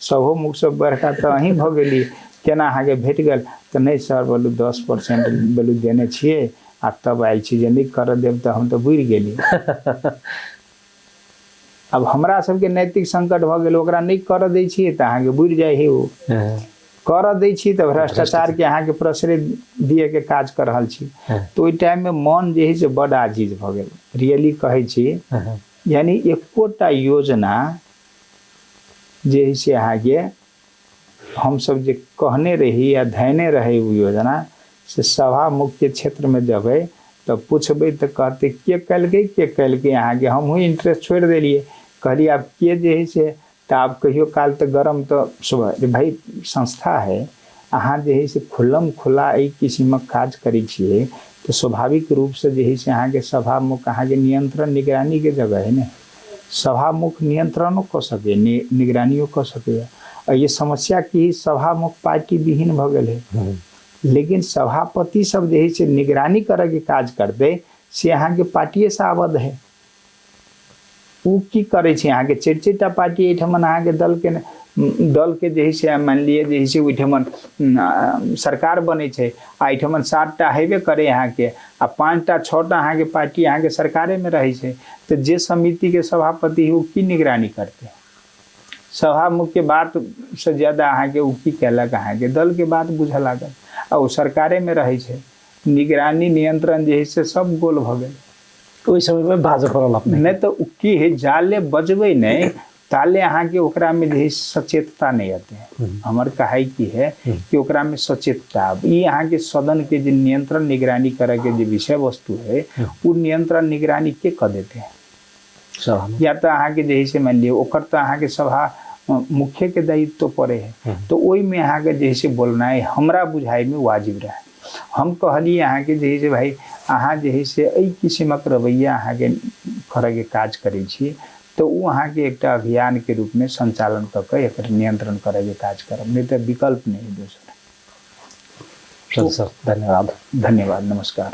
सहो मुख सब बड़का तो अहीं भ गेली केना अहाँ के भेट गल तो नहीं सर बोलू 10% बोलू देने छिए आ तब आयल छी जे नहीं कर देब तो हम तो बुझ गेली अब हमरा सबके नैतिक संकट भ गेल ओकरा नहीं कर दै छिए तो अहाँ के बुझ जाय है वो कर दै छी तो भ्रष्टाचार के अहाँ के प्रश्रय दिए के काज कर रहल छी तो ओई टाइम में मन जे है से बड़ आजीज भ गेल रियली कहे छी यानी एकोटा योजना जे है से अहाँ के हम सब जे कहने रही या धैने रहे वो योजना से सभा मुख्य क्षेत्र में जबे तो पूछबे तो कहते के कल के यहाँ के हम इंटरेस्ट छोड़ दिलिए कहली आप के जे है से तो आप कहियो काल तो गरम तो सुबह भाई संस्था है अहाँ जे है से खुल्लम खुला एक किस्म काज करी छिए तो स्वाभाविक रूप से जे है से अहाँ के सभा मुख अहाँ के नियंत्रण निगरानी के जगह है ना सभा मुख नियंत्रणों कर सके निगरानियों कर सके ये समस्या की सभा मुख पार्टी विहीन भ गए है लेकिन सभापति सब जे है से निगरानी करे के काज करते से अहाँ के पार्टिए से आबद्ध है। उ की करे छै अहाँ के चारि पार्टी एठमन अहाँ के दल के जे है से मान लिए जे है से ओठमन सरकार बने छै आ एठमन 7टा हेबे करे अहाँ के आ 5टा 6टा अहाँ के पार्टी अहाँ के सरकारे में रहे छै। तो जे समिति के सभापति है उ की निगरानी करते सभा मुख के बात से ज्यादा अहाँ के उ की कहलक अहाँ के दल के बात बुझ लागल आ उ सरकारे में रहे छै। निगरानी नियंत्रण जे है से सब गोल भ गेल। ओहि समय में भाजपा करल अपने नहीं तो की है जाले बजबे नहीं ताले अहाँ के ओकरा में जे सचेतता नहीं आते हैं। हमार कहाई की है कि ओकरा में सचेतता ये अहाँ के सदन के जो नियंत्रण निगरानी करे के जो विषय वस्तु है वो नियंत्रण निगरानी के कर देते हैं। या तो अहाँ के जैसे मान लिये ओकर तो अहाँ के सभा मुख्य के दायित्व तो पड़े है तो वही में अहाँ के जैसे बोलना है हमरा बुझाई में वाजिब रहे। हम कहलिए अहाँ के जैसे भाई अहाँ जे है से एहि किस्मक रवैया अहाँ के करे के काज करे छी तो वो अहाँ के एक अभियान के रूप में संचालन करके एक नियंत्रण करे के काज करब नहीं तो विकल्प नहीं दोसर। सर धन्यवाद। धन्यवाद नमस्कार।